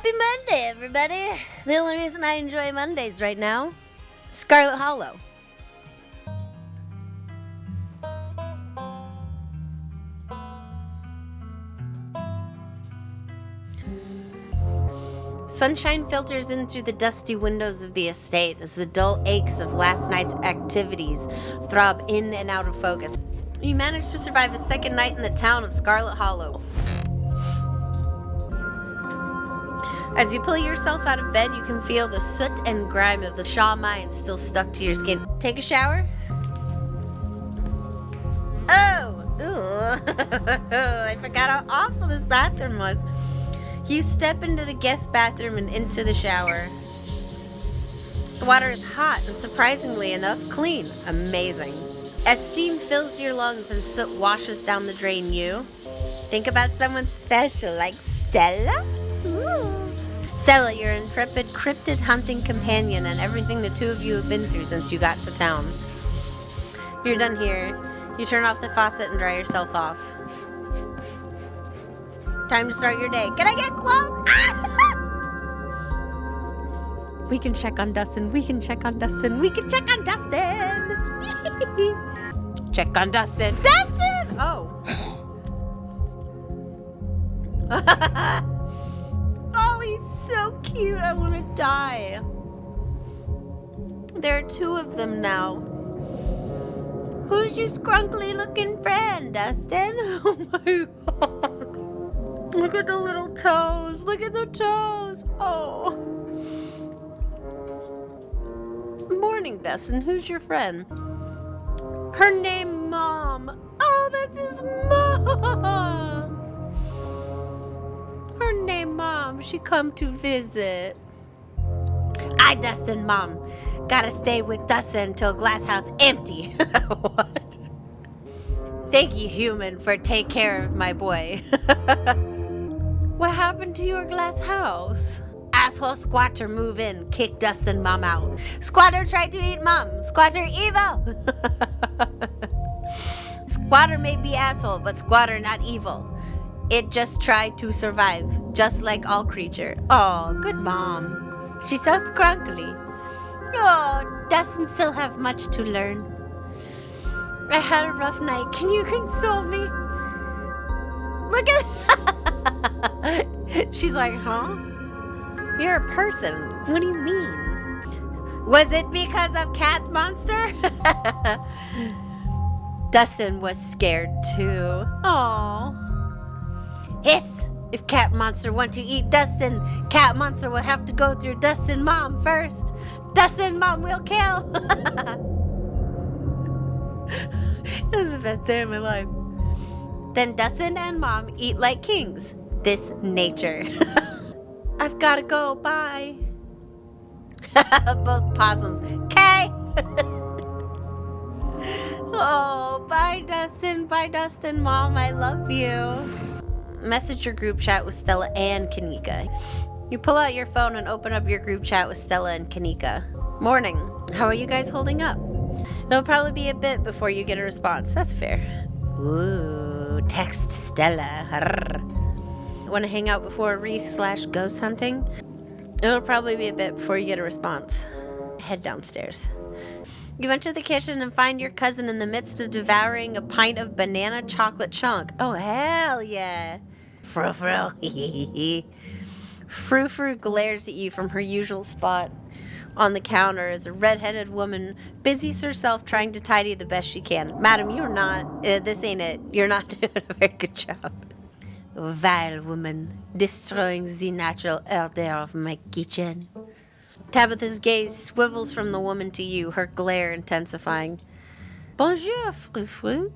Happy Monday, everybody! The only reason I enjoy Mondays right now, Scarlet Hollow. Sunshine filters in through the dusty windows of the estate as the dull aches of last night's activities throb in and out of focus. You manage to survive a second night in the town of Scarlet Hollow. As you pull yourself out of bed, you can feel the soot and grime of the Shaw mine still stuck to your skin. Take a shower? Oh! I forgot how awful this bathroom was. You step into the guest bathroom and into the shower. The water is hot and, surprisingly enough, clean. Amazing. As steam fills your lungs and soot washes down the drain, you think about someone special like Stella? Ooh. Stella, your intrepid cryptid hunting companion and everything the two of you have been through since you got to town. You're done here. You turn off the faucet and dry yourself off. Time to start your day. Can I get clothes? We can check on Dustin. We can check on Dustin. We can check on Dustin. Check on Dustin. Dustin! Oh. Oh, he's so cute. I want to die. There are two of them now. Who's your scrunkly looking friend, Dustin? Oh my god. Look at the little toes. Look at the toes. Oh. Morning, Dustin. Who's your friend? Her name, Mom. Oh, that's his mom. Her name, Mom. She come to visit. I, Dustin, Mom. Gotta stay with Dustin until glass house empty. What? Thank you, human, for take care of my boy. What happened to your glass house? Asshole squatter move in, kick Dustin Mom out. Squatter tried to eat Mom. Squatter evil. Squatter may be asshole, but squatter not evil. It just tried to survive, just like all creature. Oh, good mom. She's so scrunkly. Oh, Dustin still have much to learn. I had a rough night. Can you console me? Look at She's like, huh? You're a person. What do you mean? Was it because of Cat Monster? Dustin was scared too. Aww. Hiss! If Cat Monster want to eat Dustin, Cat Monster will have to go through Dustin Mom first. Dustin Mom will kill. This is the best day of my life. Then Dustin and Mom eat like kings. This nature. I've gotta go. Bye. Both possums. Okay. Oh, bye, Dustin. Bye, Dustin. Mom, I love you. Message your group chat with Stella and Kanika. You pull out your phone and open up your group chat with Stella and Kanika. Morning. How are you guys holding up? It'll probably be a bit before you get a response. That's fair. Ooh, text Stella. Want to hang out before Reese/ghost hunting? It'll probably be a bit before you get a response. Head downstairs. You enter the kitchen and find your cousin in the midst of devouring a pint of banana chocolate chunk. Oh, hell yeah. Frou-frou. Frou-frou glares at you from her usual spot on the counter as a red-headed woman busies herself trying to tidy the best she can. Madam, you're not. This ain't it. You're not doing a very good job. Vile woman, destroying the natural order of my kitchen. Tabitha's gaze swivels from the woman to you, her glare intensifying. Bonjour, Frou-frou.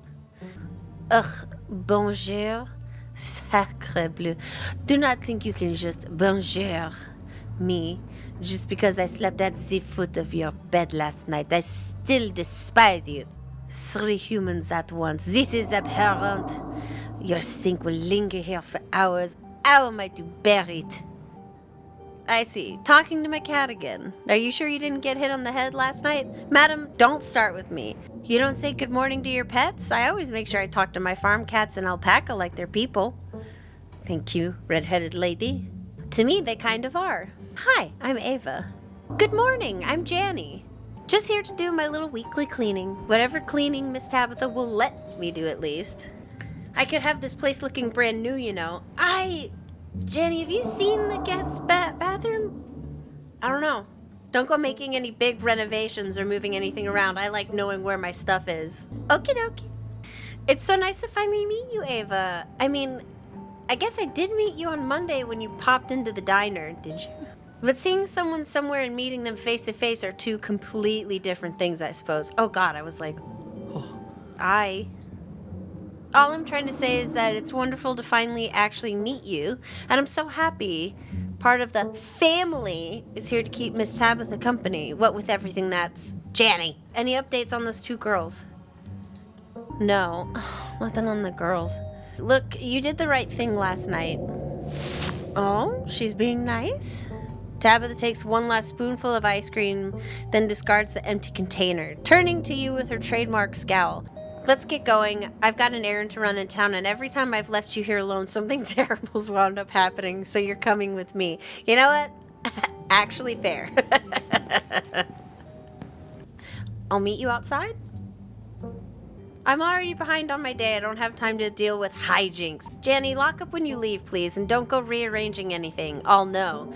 Ugh, bonjour. Sacre bleu. Do not think you can just bonjour me just because I slept at the foot of your bed last night. I still despise you. 3 humans at once. This is abhorrent. Your stink will linger here for hours. How am I to bear it? I see. Talking to my cat again. Are you sure you didn't get hit on the head last night? Madam, don't start with me. You don't say good morning to your pets? I always make sure I talk to my farm cats and alpaca like they're people. Thank you, red-headed lady. To me, they kind of are. Hi, I'm Ava. Good morning, I'm Janny. Just here to do my little weekly cleaning. Whatever cleaning Miss Tabitha will let me do, at least. I could have this place looking brand new, you know. Janny, have you seen the guest bathroom? I don't know. Don't go making any big renovations or moving anything around. I like knowing where my stuff is. Okie dokie. It's so nice to finally meet you, Ava. I mean, I guess I did meet you on Monday when you popped into the diner, did you? But seeing someone somewhere and meeting them face to face are two completely different things, I suppose. Oh God, I was like, oh. All I'm trying to say is that it's wonderful to finally actually meet you, and I'm so happy part of the family is here to keep Miss Tabitha company, what with everything that's Janny. Any updates on those two girls? No, nothing on the girls. Look, you did the right thing last night. Oh, she's being nice? Tabitha takes one last spoonful of ice cream, then discards the empty container, turning to you with her trademark scowl. Let's get going. I've got an errand to run in town, and every time I've left you here alone, something terrible's wound up happening, so you're coming with me. You know what? Actually fair. I'll meet you outside? I'm already behind on my day. I don't have time to deal with hijinks. Janny, lock up when you leave, please, and don't go rearranging anything. I'll know.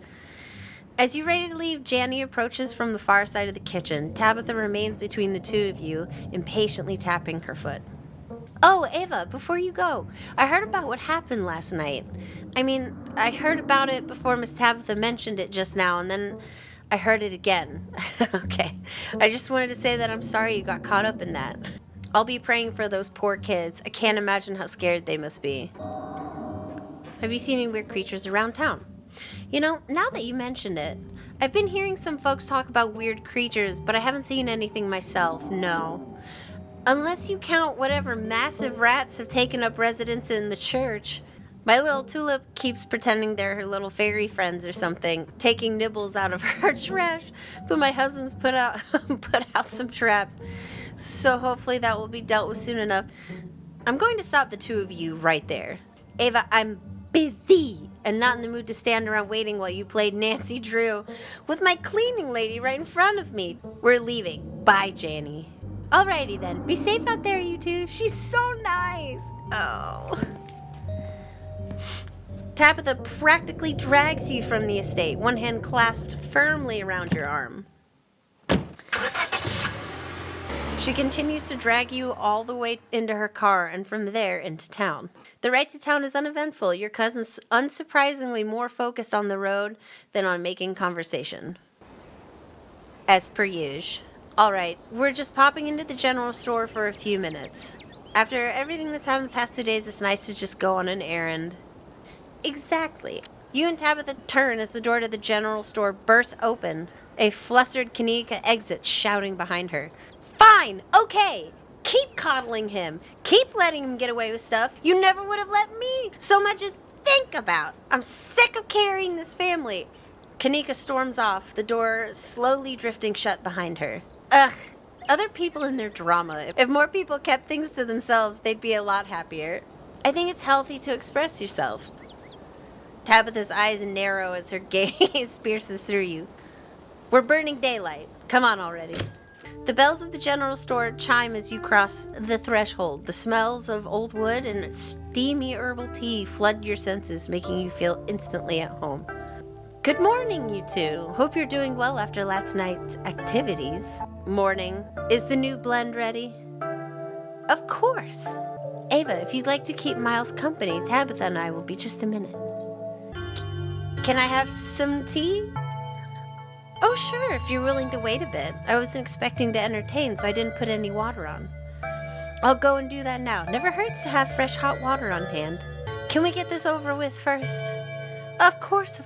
As you're ready to leave, Janny approaches from the far side of the kitchen. Tabitha remains between the two of you, impatiently tapping her foot. Oh, Ava, before you go, I heard about what happened last night. I heard about it before Miss Tabitha mentioned it just now, and then I heard it again. Okay, I just wanted to say that I'm sorry you got caught up in that. I'll be praying for those poor kids. I can't imagine how scared they must be. Have you seen any weird creatures around town? You know, now that you mentioned it, I've been hearing some folks talk about weird creatures, but I haven't seen anything myself, no. Unless you count whatever massive rats have taken up residence in the church. My little tulip keeps pretending they're her little fairy friends or something, taking nibbles out of her trash, but my husband's put out some traps, so hopefully that will be dealt with soon enough. I'm going to stop the two of you right there. Ava, I'm busy and not in the mood to stand around waiting while you played Nancy Drew with my cleaning lady right in front of me. We're leaving. Bye, Janny. Alrighty then. Be safe out there, you two. She's so nice. Oh. Tabitha practically drags you from the estate, one hand clasped firmly around your arm. She continues to drag you all the way into her car and from there into town. The ride to town is uneventful. Your cousin's unsurprisingly more focused on the road than on making conversation. As per usual. Alright, we're just popping into the general store for a few minutes. After everything that's happened the past 2 days, it's nice to just go on an errand. Exactly. You and Tabitha turn as the door to the general store bursts open. A flustered Kanika exits, shouting behind her. Fine, okay. Keep coddling him. Keep letting him get away with stuff you never would have let me so much as think about. I'm sick of carrying this family. Kanika storms off, the door slowly drifting shut behind her. Ugh, other people and their drama. If more people kept things to themselves, they'd be a lot happier. I think it's healthy to express yourself. Tabitha's eyes narrow as her gaze pierces through you. We're burning daylight. Come on already. The bells of the general store chime as you cross the threshold. The smells of old wood and steamy herbal tea flood your senses, making you feel instantly at home. Good morning, you two. Hope you're doing well after last night's activities. Morning. Is the new blend ready? Of course. Ava, if you'd like to keep Miles company, Tabitha and I will be just a minute. Can I have some tea? Oh, sure, if you're willing to wait a bit. I wasn't expecting to entertain, so I didn't put any water on. I'll go and do that now. Never hurts to have fresh hot water on hand. Can we get this over with first? Of course,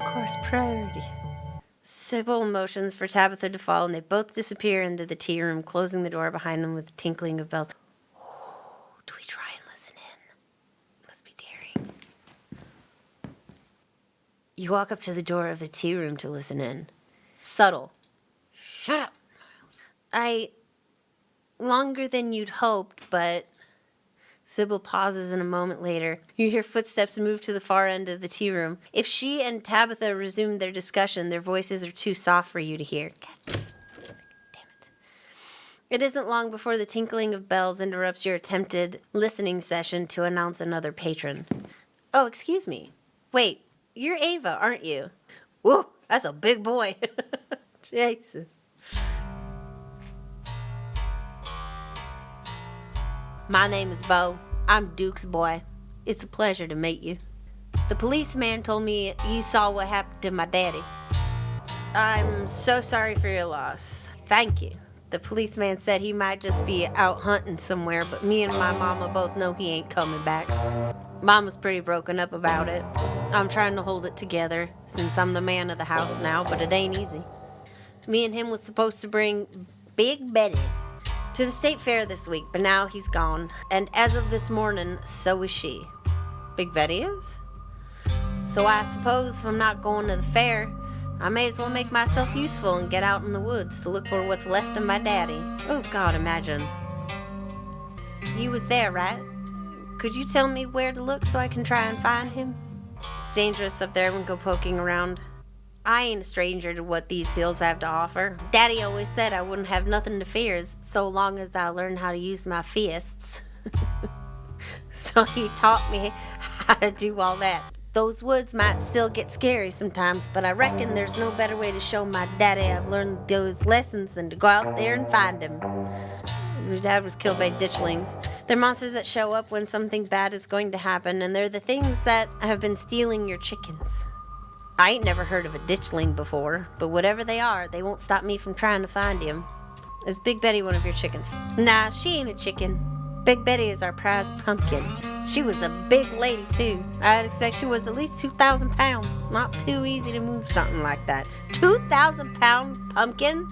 priorities. Sybil motions for Tabitha to follow, and they both disappear into the tea room, closing the door behind them with the tinkling of bells. Oh, do we try and listen in? Let's be daring. You walk up to the door of the tea room to listen in. Subtle. Shut up, Miles. Longer than you'd hoped, but Sybil pauses, and a moment later, you hear footsteps move to the far end of the tea room. If she and Tabitha resume their discussion, their voices are too soft for you to hear. God damn it. It isn't long before the tinkling of bells interrupts your attempted listening session to announce another patron. Oh, excuse me. Wait, you're Ava, aren't you? Whoa, that's a big boy. Jesus. My name is Bo. I'm Duke's boy. It's a pleasure to meet you. The policeman told me you saw what happened to my daddy. I'm so sorry for your loss. Thank you. The policeman said he might just be out hunting somewhere, but me and my mama both know he ain't coming back. Mama's pretty broken up about it. I'm trying to hold it together since I'm the man of the house now, but it ain't easy. Me and him was supposed to bring Big Betty to the state fair this week, but now he's gone. And as of this morning, so is she. Big Betty is? So I suppose if I'm not going to the fair, I may as well make myself useful and get out in the woods to look for what's left of my daddy. Oh God, imagine. You was there, right? Could you tell me where to look so I can try and find him? It's dangerous up there and go poking around. I ain't a stranger to what these hills have to offer. Daddy always said I wouldn't have nothing to fear so long as I learned how to use my fists. So he taught me how to do all that. Those woods might still get scary sometimes, but I reckon there's no better way to show my daddy I've learned those lessons than to go out there and find him. Your dad was killed by ditchlings. They're monsters that show up when something bad is going to happen, and they're the things that have been stealing your chickens. I ain't never heard of a ditchling before, but whatever they are, they won't stop me from trying to find him. Is Big Betty one of your chickens? Nah, she ain't a chicken. Big Betty is our prize pumpkin. She was a big lady, too. I'd expect she was at least 2,000 pounds. Not too easy to move something like that. 2,000-pound pumpkin?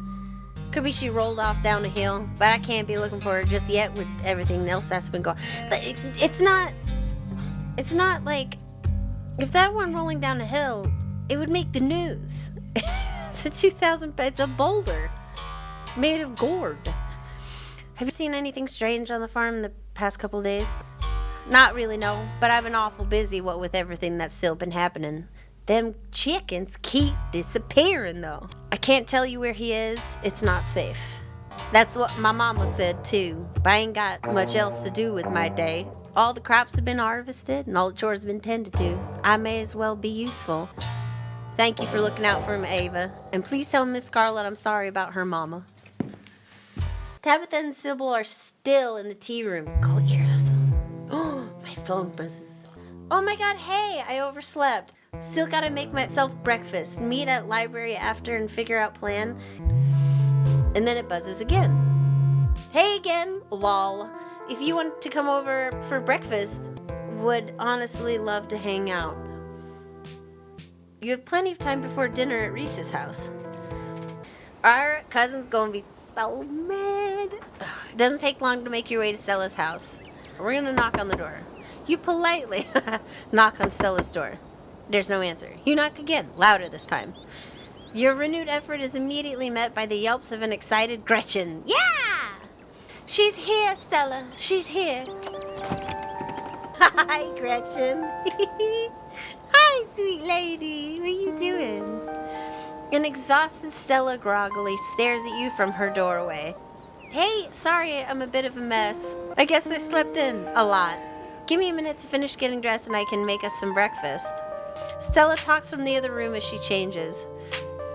Could be she rolled off down a hill, but I can't be looking for her just yet with everything else that's been going. It's not like, if that one rolling down a hill, it would make the news. It's a boulder made of gourd. Have you seen anything strange on the farm the past couple days? Not really, no, but I've been awful busy with everything that's still been happening. Them chickens keep disappearing, though. I can't tell you where he is. It's not safe. That's what my mama said, too. But I ain't got much else to do with my day. All the crops have been harvested and all the chores have been tended to. I may as well be useful. Thank you for looking out for him, Ava. And please tell Miss Scarlet I'm sorry about her mama. Tabitha and Sybil are still in the tea room. Go ears. Oh, my phone buzzes. Oh my God, hey, I overslept. Still gotta make myself breakfast. Meet at library after and figure out plan. And then it buzzes again. Hey again, lol. If you want to come over for breakfast, would honestly love to hang out. You have plenty of time before dinner at Reese's house. Our cousin's gonna be so mad. It doesn't take long to make your way to Stella's house. We're gonna knock on the door. You politely knock on Stella's door. There's no answer. You knock again, louder this time. Your renewed effort is immediately met by the yelps of an excited Gretchen. Yeah! She's here, Stella. She's here. Hi, Gretchen. Hi, sweet lady. What are you doing? An exhausted Stella groggily stares at you from her doorway. Hey, sorry, I'm a bit of a mess. I guess I slept in a lot. Give me a minute to finish getting dressed and I can make us some breakfast. Stella talks from the other room as she changes.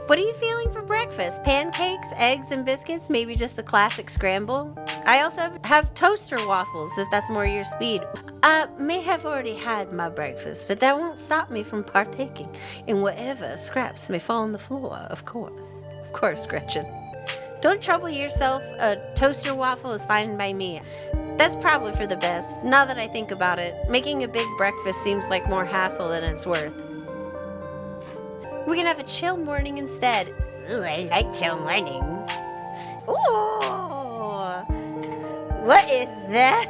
What are you feeling for breakfast? Pancakes, eggs, and biscuits? Maybe just a classic scramble? I also have toaster waffles, if that's more your speed. I may have already had my breakfast, but that won't stop me from partaking in whatever scraps may fall on the floor, of course. Of course, Gretchen. Don't trouble yourself. A toaster waffle is fine by me. That's probably for the best. Now that I think about it, making a big breakfast seems like more hassle than it's worth. We can have a chill morning instead. Ooh, I like chill mornings. Ooh, what is that?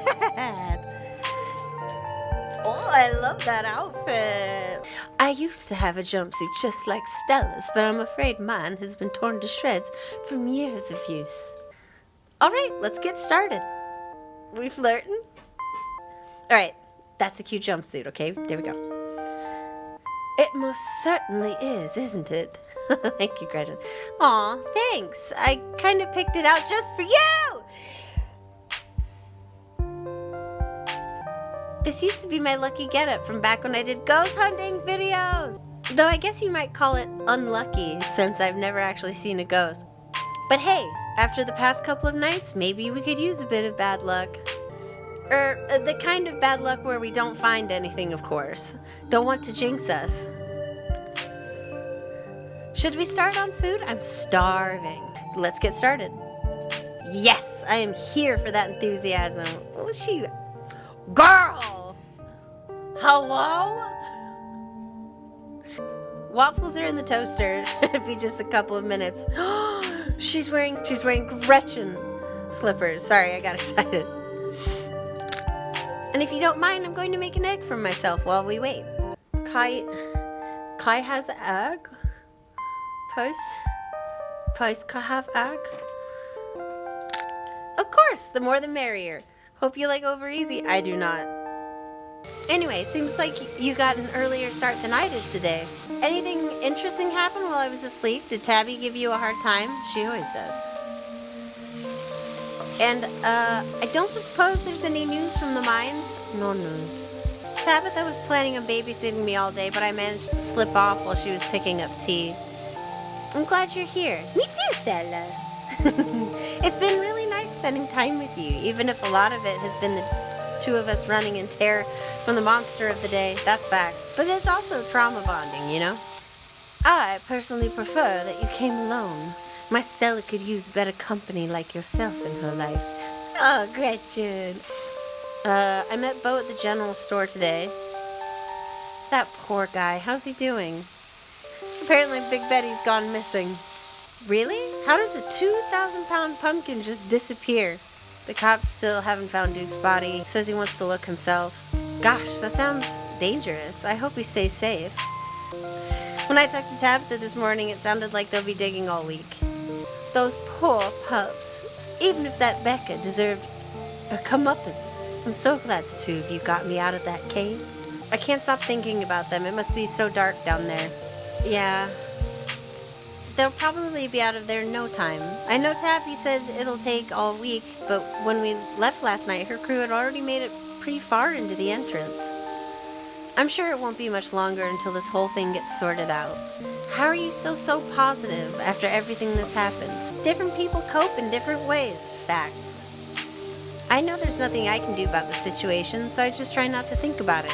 Oh, I love that outfit. I used to have a jumpsuit just like Stella's, but I'm afraid mine has been torn to shreds from years of use. All right, let's get started. We flirting? All right, that's the cute jumpsuit, okay? There we go. It most certainly is, isn't it? Thank you, Gretchen. Aw, thanks. I kind of picked it out just for you! This used to be my lucky getup from back when I did ghost hunting videos. Though I guess you might call it unlucky, since I've never actually seen a ghost. But hey, after the past couple of nights, maybe we could use a bit of bad luck. The kind of bad luck where we don't find anything, of course. Don't want to jinx us. Should we start on food? I'm starving. Let's get started. Yes, I am here for that enthusiasm. Oh, she... Girl! Hello? Waffles are in the toaster. Should be just a couple of minutes. She's wearing Gretchen slippers. Sorry, I got excited. And if you don't mind, I'm going to make an egg for myself while we wait. Kai has an egg? Post Kai have egg? Of course, the more the merrier. Hope you like over easy. I do not. Anyway, seems like you got an earlier start than I did today. Anything interesting happen while I was asleep? Did Tabby give you a hard time? She always does. And, I don't suppose there's any news from the mines? No news. Tabitha was planning on babysitting me all day, but I managed to slip off while she was picking up tea. I'm glad you're here. Me too, Stella. It's been really nice spending time with you, even if a lot of it has been the two of us running in terror from the monster of the day. That's fact. But it's also trauma bonding, you know? I personally prefer that you came alone. My Stella could use better company like yourself in her life. Oh, Gretchen. I met Bo at the general store today. That poor guy. How's he doing? Apparently Big Betty's gone missing. Really? How does a 2,000-pound pumpkin just disappear? The cops still haven't found Duke's body. Says he wants to look himself. Gosh, that sounds dangerous. I hope he stays safe. When I talked to Tabitha this morning, it sounded like they'll be digging all week. Those poor pups. Even if that Becca deserved a comeuppance. I'm so glad the two of you got me out of that cave. I can't stop thinking about them. It must be so dark down there. Yeah. They'll probably be out of there in no time. I know Tabby said it'll take all week, but when we left last night, her crew had already made it pretty far into the entrance. I'm sure it won't be much longer until this whole thing gets sorted out. How are you still so positive after everything that's happened? Different people cope in different ways. Facts. I know there's nothing I can do about the situation, so I just try not to think about it.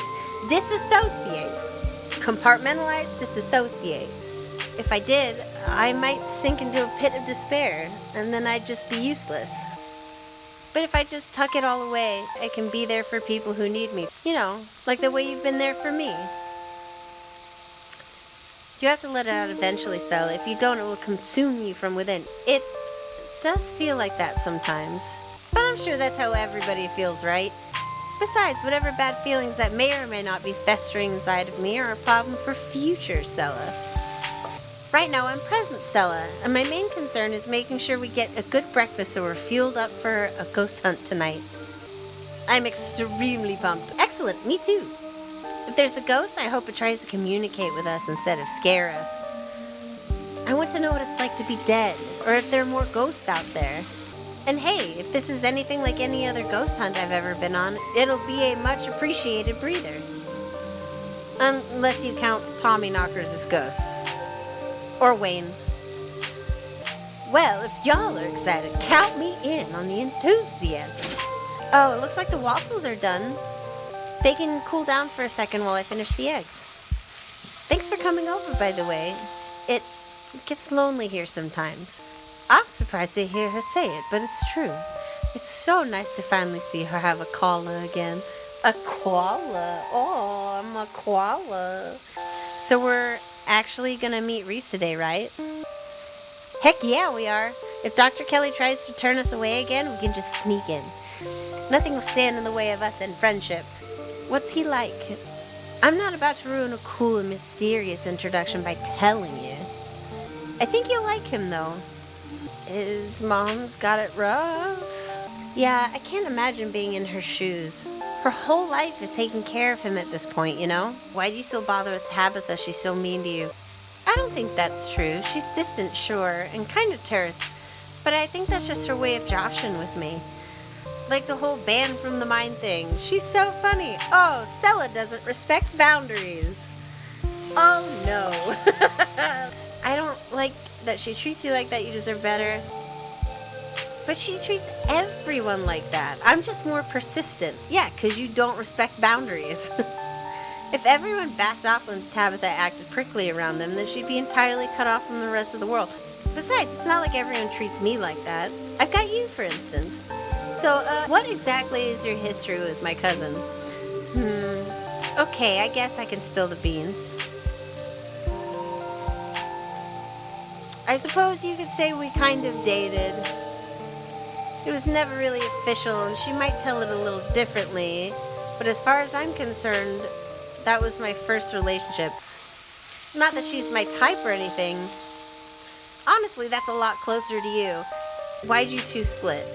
Disassociate. Compartmentalize, disassociate. If I did, I might sink into a pit of despair, and then I'd just be useless. But if I just tuck it all away, I can be there for people who need me. You know, like the way you've been there for me. You have to let it out eventually, Stella. If you don't, it will consume you from within. It does feel like that sometimes. But I'm sure that's how everybody feels, right? Besides, whatever bad feelings that may or may not be festering inside of me are a problem for future Stella. Right now, I'm present Stella, and my main concern is making sure we get a good breakfast so we're fueled up for a ghost hunt tonight. I'm extremely pumped. Excellent, me too. If there's a ghost, I hope it tries to communicate with us instead of scare us. I want to know what it's like to be dead, or if there are more ghosts out there. And hey, if this is anything like any other ghost hunt I've ever been on, it'll be a much appreciated breather. Unless you count Tommy Knockers as ghosts. Or Wayne. Well, if y'all are excited, count me in on the enthusiasm. Oh, it looks like the waffles are done. They can cool down for a second while I finish the eggs. Thanks for coming over, by the way. It gets lonely here sometimes. I'm surprised to hear her say it, but it's true. It's so nice to finally see her have a koala again. A koala? Oh, I'm a koala. So we're actually gonna meet Reese today, right? Heck yeah, we are. If Dr. Kelly tries to turn us away again, we can just sneak in. Nothing will stand in the way of us and friendship. What's he like? I'm not about to ruin a cool and mysterious introduction by telling you. I think you'll like him, though. His mom's got it rough. Yeah, I can't imagine being in her shoes. Her whole life is taking care of him at this point, you know? Why do you still bother with Tabitha? She's so mean to you. I don't think that's true. She's distant, sure, and kind of terse. But I think that's just her way of joshing with me. Like the whole banned from the mine thing. She's so funny. Oh, Stella doesn't respect boundaries. Oh, no. I don't like that she treats you like that. You deserve better. But she treats everyone like that. I'm just more persistent. Yeah, because you don't respect boundaries. If everyone backed off when Tabitha acted prickly around them, then she'd be entirely cut off from the rest of the world. Besides, it's not like everyone treats me like that. I've got you, for instance. So, what exactly is your history with my cousin? Okay, I guess I can spill the beans. I suppose you could say we kind of dated. It was never really official, and she might tell it a little differently. But as far as I'm concerned, that was my first relationship. Not that she's my type or anything. Honestly, that's a lot closer to you. Why'd you two split?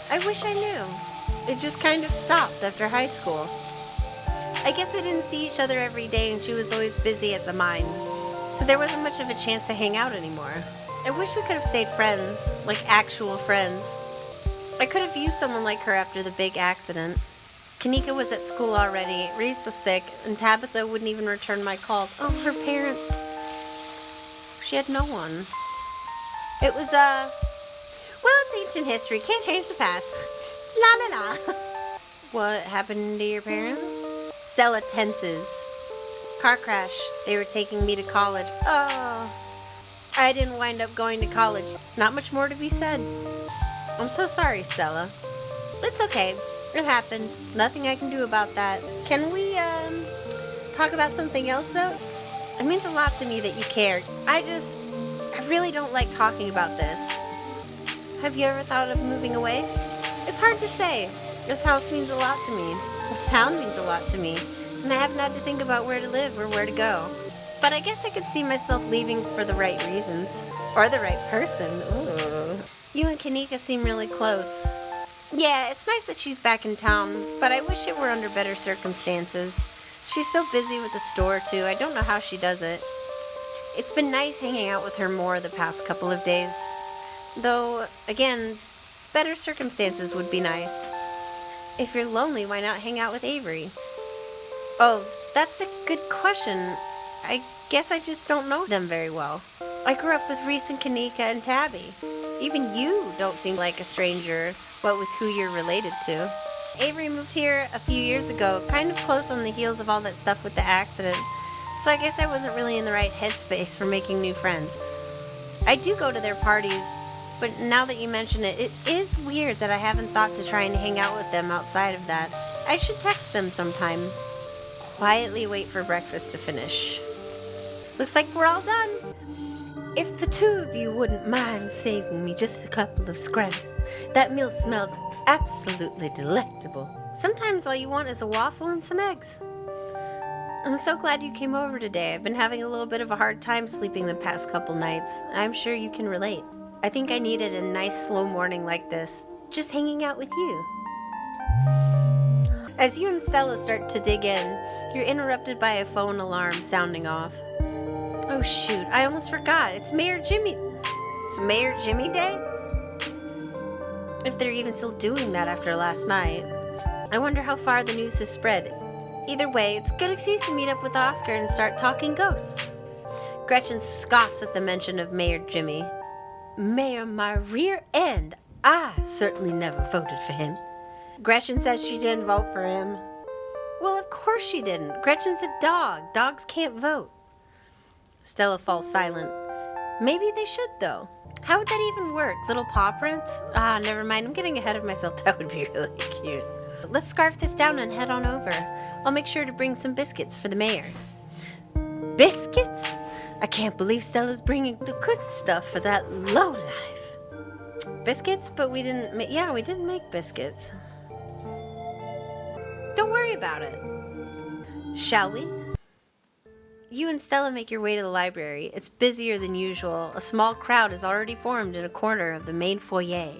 I wish I knew. It just kind of stopped after high school. I guess we didn't see each other every day, and she was always busy at the mine. So there wasn't much of a chance to hang out anymore. I wish we could have stayed friends, like actual friends. I could have used someone like her after the big accident. Kanika was at school already, Reese was sick, and Tabitha wouldn't even return my calls. Oh, her parents. She had no one. It was, well, it's ancient history. Can't change the past. La la la. What happened to your parents? Stella tenses. Car crash. They were taking me to college. Oh. I didn't wind up going to college. Not much more to be said. I'm so sorry, Stella. It's okay. It happened. Nothing I can do about that. Can we, talk about something else, though? It means a lot to me that you care. I really don't like talking about this. Have you ever thought of moving away? It's hard to say. This house means a lot to me. This town means a lot to me. And I haven't had to think about where to live or where to go. But I guess I could see myself leaving for the right reasons. Or the right person. Ooh. You and Kanika seem really close. Yeah, it's nice that she's back in town, but I wish it were under better circumstances. She's so busy with the store, too. I don't know how she does it. It's been nice hanging out with her more the past couple of days. Though, again, better circumstances would be nice. If you're lonely, why not hang out with Avery? Oh, that's a good question. I guess I just don't know them very well. I grew up with Reese and Kanika and Tabby. Even you don't seem like a stranger, what with who you're related to. Avery moved here a few years ago, kind of close on the heels of all that stuff with the accident. So I guess I wasn't really in the right headspace for making new friends. I do go to their parties, but now that you mention it, it is weird that I haven't thought to try and hang out with them outside of that. I should text them sometime. Quietly wait for breakfast to finish. Looks like we're all done. If the two of you wouldn't mind saving me just a couple of scraps, that meal smells absolutely delectable. Sometimes all you want is a waffle and some eggs. I'm so glad you came over today. I've been having a little bit of a hard time sleeping the past couple nights. I'm sure you can relate. I think I needed a nice slow morning like this, just hanging out with you. As you and Stella start to dig in, you're interrupted by a phone alarm sounding off. Oh shoot, I almost forgot. It's Mayor Jimmy Day? If they're even still doing that after last night. I wonder how far the news has spread. Either way, it's a good excuse to meet up with Oscar and start talking ghosts. Gretchen scoffs at the mention of Mayor Jimmy. Mayor, my rear end. I certainly never voted for him. Gretchen says she didn't vote for him. Well, of course she didn't. Gretchen's a dog. Dogs can't vote. Stella falls silent. Maybe they should, though. How would that even work? Little paw prints? Ah, never mind. I'm getting ahead of myself. That would be really cute. Let's scarf this down and head on over. I'll make sure to bring some biscuits for the mayor. Biscuits? I can't believe Stella's bringing the good stuff for that lowlife. Biscuits? But we didn't make biscuits. Don't worry about it. Shall we? You and Stella make your way to the library. It's busier than usual. A small crowd has already formed in a corner of the main foyer.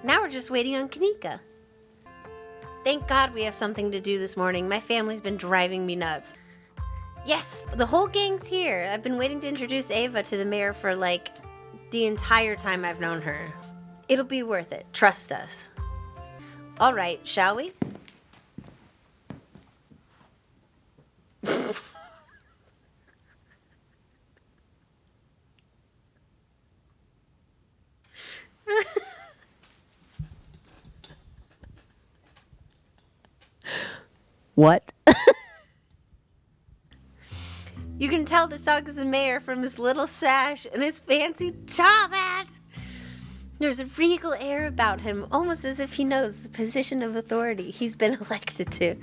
Now we're just waiting on Kanika. Thank God we have something to do this morning. My family's been driving me nuts. Yes, the whole gang's here. I've been waiting to introduce Ava to the mayor for, like, the entire time I've known her. It'll be worth it. Trust us. All right, shall we? What? You can tell this dog is the mayor from his little sash and his fancy top hat. There's a regal air about him, almost as if he knows the position of authority he's been elected to.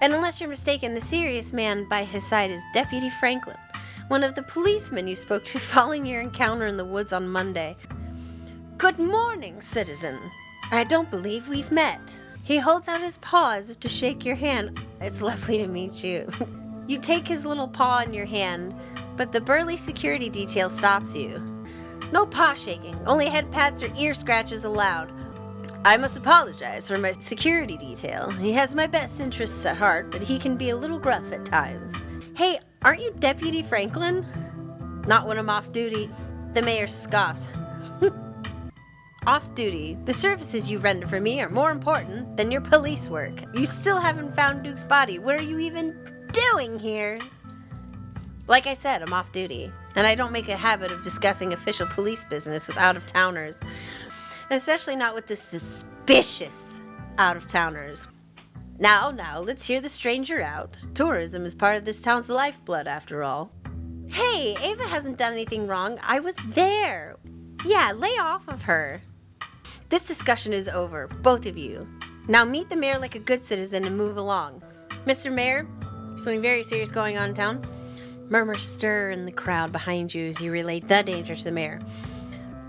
And unless you're mistaken, the serious man by his side is Deputy Franklin, one of the policemen you spoke to following your encounter in the woods on Monday. Good morning, citizen. I don't believe we've met. He holds out his paw as if to shake your hand. It's lovely to meet you. You take his little paw in your hand, but the burly security detail stops you. No paw shaking, only head pats or ear scratches allowed. I must apologize for my security detail. He has my best interests at heart, but he can be a little gruff at times. Hey, aren't you Deputy Franklin? Not when I'm off duty. The mayor scoffs. Off duty, the services you render for me are more important than your police work. You still haven't found Duke's body. What are you even doing here? Like I said, I'm off duty, and I don't make a habit of discussing official police business with out-of-towners, and especially not with the suspicious out-of-towners. Now, let's hear the stranger out. Tourism is part of this town's lifeblood, after all. Hey, Ava hasn't done anything wrong. I was there. Yeah, lay off of her. This discussion is over, both of you. Now meet the mayor like a good citizen and move along. Mr. Mayor, something very serious going on in town. Murmurs stir in the crowd behind you as you relate the danger to the mayor.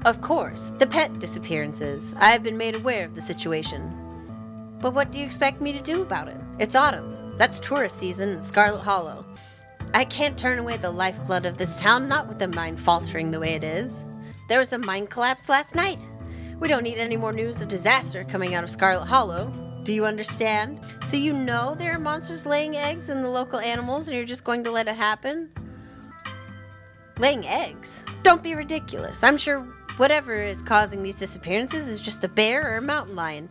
Of course, the pet disappearances. I have been made aware of the situation. But what do you expect me to do about it? It's autumn. That's tourist season in Scarlet Hollow. I can't turn away the lifeblood of this town, not with the mine faltering the way it is. There was a mine collapse last night. We don't need any more news of disaster coming out of Scarlet Hollow. Do you understand? So you know there are monsters laying eggs in the local animals and you're just going to let it happen? Laying eggs? Don't be ridiculous. I'm sure whatever is causing these disappearances is just a bear or a mountain lion.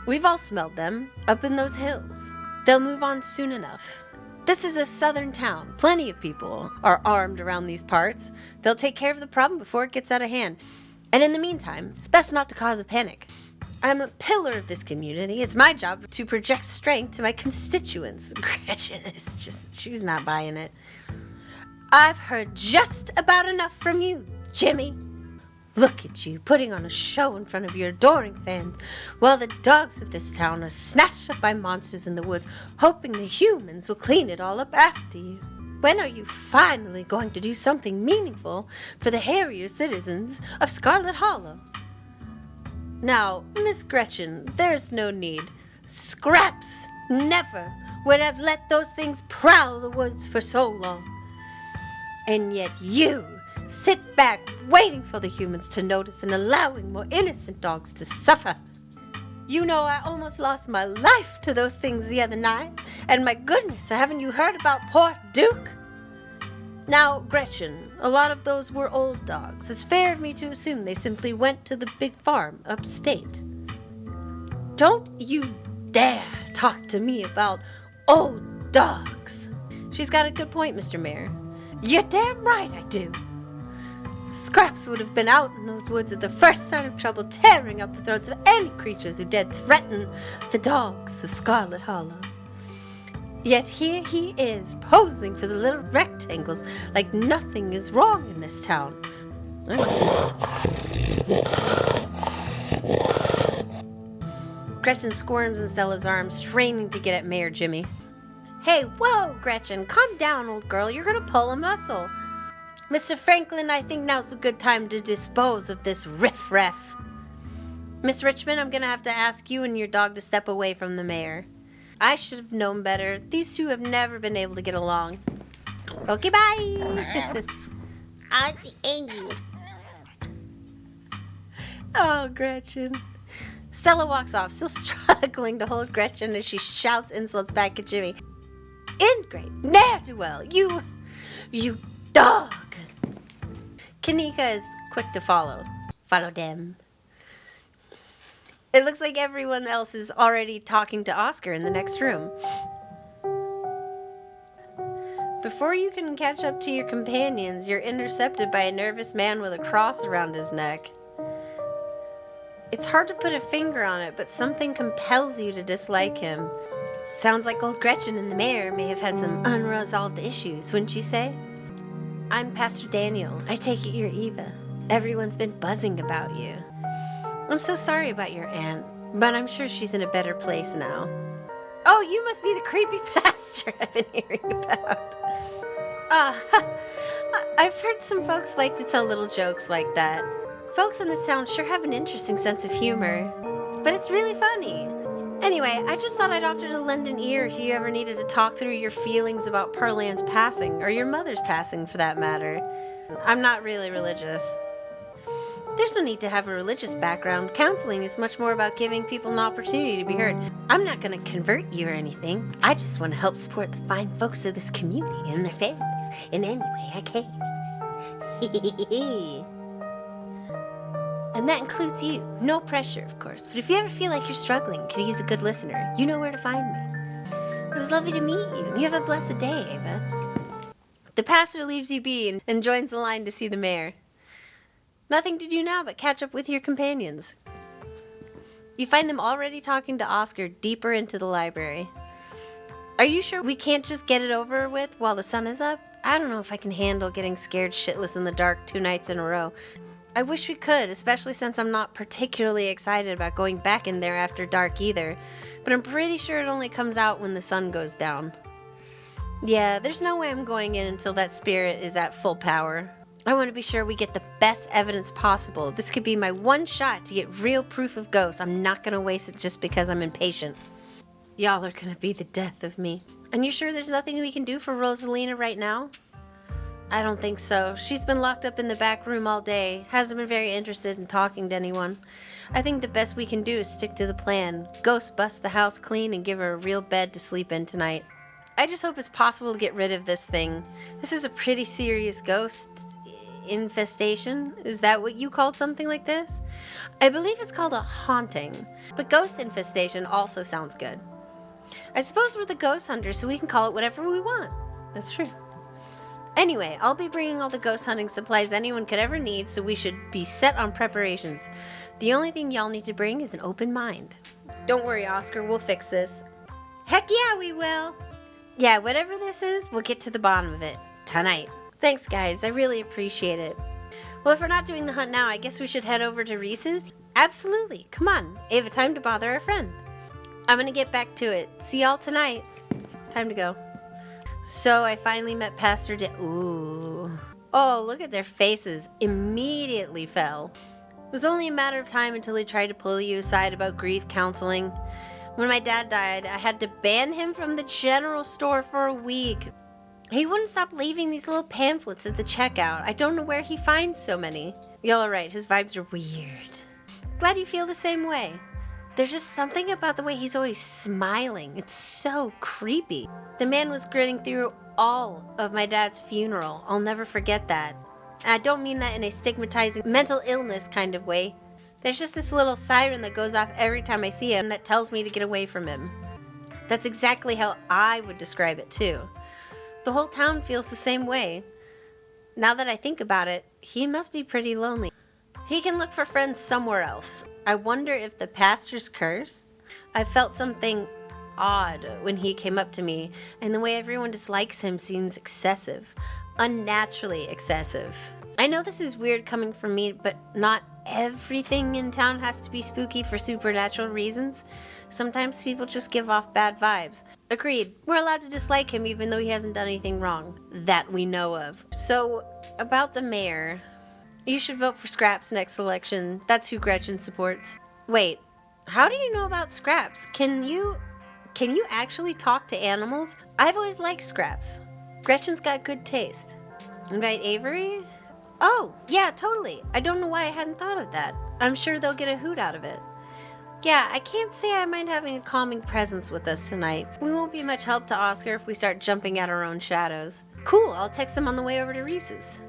We've all smelled them up in those hills. They'll move on soon enough. This is a southern town. Plenty of people are armed around these parts. They'll take care of the problem before it gets out of hand. And in the meantime, it's best not to cause a panic. I'm a pillar of this community. It's my job to project strength to my constituents. Gretchen is just, she's not buying it. I've heard just about enough from you, Jimmy. Look at you, putting on a show in front of your adoring fans, while the dogs of this town are snatched up by monsters in the woods, hoping the humans will clean it all up after you. When are you finally going to do something meaningful for the hairier citizens of Scarlet Hollow? Now, Miss Gretchen, there's no need. Scraps never would have let those things prowl the woods for so long. And yet you sit back waiting for the humans to notice and allowing more innocent dogs to suffer. You know, I almost lost my life to those things the other night. And my goodness, haven't you heard about poor Duke? Now, Gretchen, a lot of those were old dogs. It's fair of me to assume they simply went to the big farm upstate. Don't you dare talk to me about old dogs. She's got a good point, Mr. Mayor. You're damn right I do. Scraps would have been out in those woods at the first sign of trouble, tearing out the throats of any creatures who dared threaten the dogs of Scarlet Hollow. Yet here he is, posing for the little rectangles like nothing is wrong in this town. Gretchen squirms in Stella's arms, straining to get at Mayor Jimmy. Hey, whoa, Gretchen, calm down, old girl. You're going to pull a muscle. Mr. Franklin, I think now's a good time to dispose of this riff-raff. Miss Richmond, I'm going to have to ask you and your dog to step away from the mayor. I should have known better. These two have never been able to get along. Okay, bye. Auntie Angie. Oh, Gretchen. Stella walks off, still struggling to hold Gretchen as she shouts insults back at Jimmy. Ingrate, ne'er-do-well, you dog! Kanika is quick to follow. Follow them. It looks like everyone else is already talking to Oscar in the next room. Before you can catch up to your companions, you're intercepted by a nervous man with a cross around his neck. It's hard to put a finger on it, but something compels you to dislike him. Sounds like old Gretchen and the mayor may have had some unresolved issues, wouldn't you say? I'm Pastor Daniel. I take it you're Eva. Everyone's been buzzing about you. I'm so sorry about your aunt, but I'm sure she's in a better place now. Oh, you must be the creepy pastor I've been hearing about. I've heard some folks like to tell little jokes like that. Folks in this town sure have an interesting sense of humor, but it's really funny. Anyway, I just thought I'd offer to lend an ear if you ever needed to talk through your feelings about Pearl Ann's passing, or your mother's passing for that matter. I'm not really religious. There's no need to have a religious background. Counseling is much more about giving people an opportunity to be heard. I'm not going to convert you or anything. I just want to help support the fine folks of this community and their families in any way I can. And that includes you. No pressure, of course. But if you ever feel like you're struggling, could use a good listener, you know where to find me. It was lovely to meet you, and you have a blessed day, Ava. The pastor leaves you be and joins the line to see the mayor. Nothing to do now but catch up with your companions. You find them already talking to Oscar deeper into the library. Are you sure we can't just get it over with while the sun is up? I don't know if I can handle getting scared shitless in the dark 2 nights in a row. I wish we could, especially since I'm not particularly excited about going back in there after dark either. But I'm pretty sure it only comes out when the sun goes down. Yeah, there's no way I'm going in until that spirit is at full power. I want to be sure we get the best evidence possible. This could be my one shot to get real proof of ghosts. I'm not going to waste it just because I'm impatient. Y'all are going to be the death of me. And you sure there's nothing we can do for Rosalina right now? I don't think so. She's been locked up in the back room all day. Hasn't been very interested in talking to anyone. I think the best we can do is stick to the plan. Ghost bust the house clean and give her a real bed to sleep in tonight. I just hope it's possible to get rid of this thing. This is a pretty serious ghost infestation. Is that what you called something like this? I believe it's called a haunting. But ghost infestation also sounds good. I suppose we're the ghost hunters, so we can call it whatever we want. That's true. Anyway, I'll be bringing all the ghost hunting supplies anyone could ever need, so we should be set on preparations. The only thing y'all need to bring is an open mind. Don't worry, Oscar, we'll fix this. Heck yeah, we will! Yeah, whatever this is, we'll get to the bottom of it. Tonight. Thanks, guys. I really appreciate it. Well, if we're not doing the hunt now, I guess we should head over to Reese's? Absolutely. Come on. Ava, time to bother our friend. I'm gonna get back to it. See y'all tonight. Time to go. So I finally met Pastor Ooh. Oh, look at their faces. Immediately fell. It was only a matter of time until he tried to pull you aside about grief counseling. When my dad died, I had to ban him from the general store for a week. He wouldn't stop leaving these little pamphlets at the checkout. I don't know where he finds so many. Y'all are right, his vibes are weird. Glad you feel the same way. There's just something about the way he's always smiling. It's so creepy. The man was grinning through all of my dad's funeral. I'll never forget that. And I don't mean that in a stigmatizing mental illness kind of way. There's just this little siren that goes off every time I see him that tells me to get away from him. That's exactly how I would describe it too. The whole town feels the same way. Now that I think about it, he must be pretty lonely. He can look for friends somewhere else. I wonder if the pastor's curse? I felt something odd when he came up to me, and the way everyone dislikes him seems excessive. Unnaturally excessive. I know this is weird coming from me, but not everything in town has to be spooky for supernatural reasons. Sometimes people just give off bad vibes. Agreed. We're allowed to dislike him even though he hasn't done anything wrong. That we know of. So, about the mayor. You should vote for Scraps next election. That's who Gretchen supports. Wait, how do you know about Scraps? Can you actually talk to animals? I've always liked Scraps. Gretchen's got good taste. Invite Avery? Oh, yeah, totally. I don't know why I hadn't thought of that. I'm sure they'll get a hoot out of it. Yeah, I can't say I mind having a calming presence with us tonight. We won't be much help to Oscar if we start jumping at our own shadows. Cool, I'll text them on the way over to Reese's.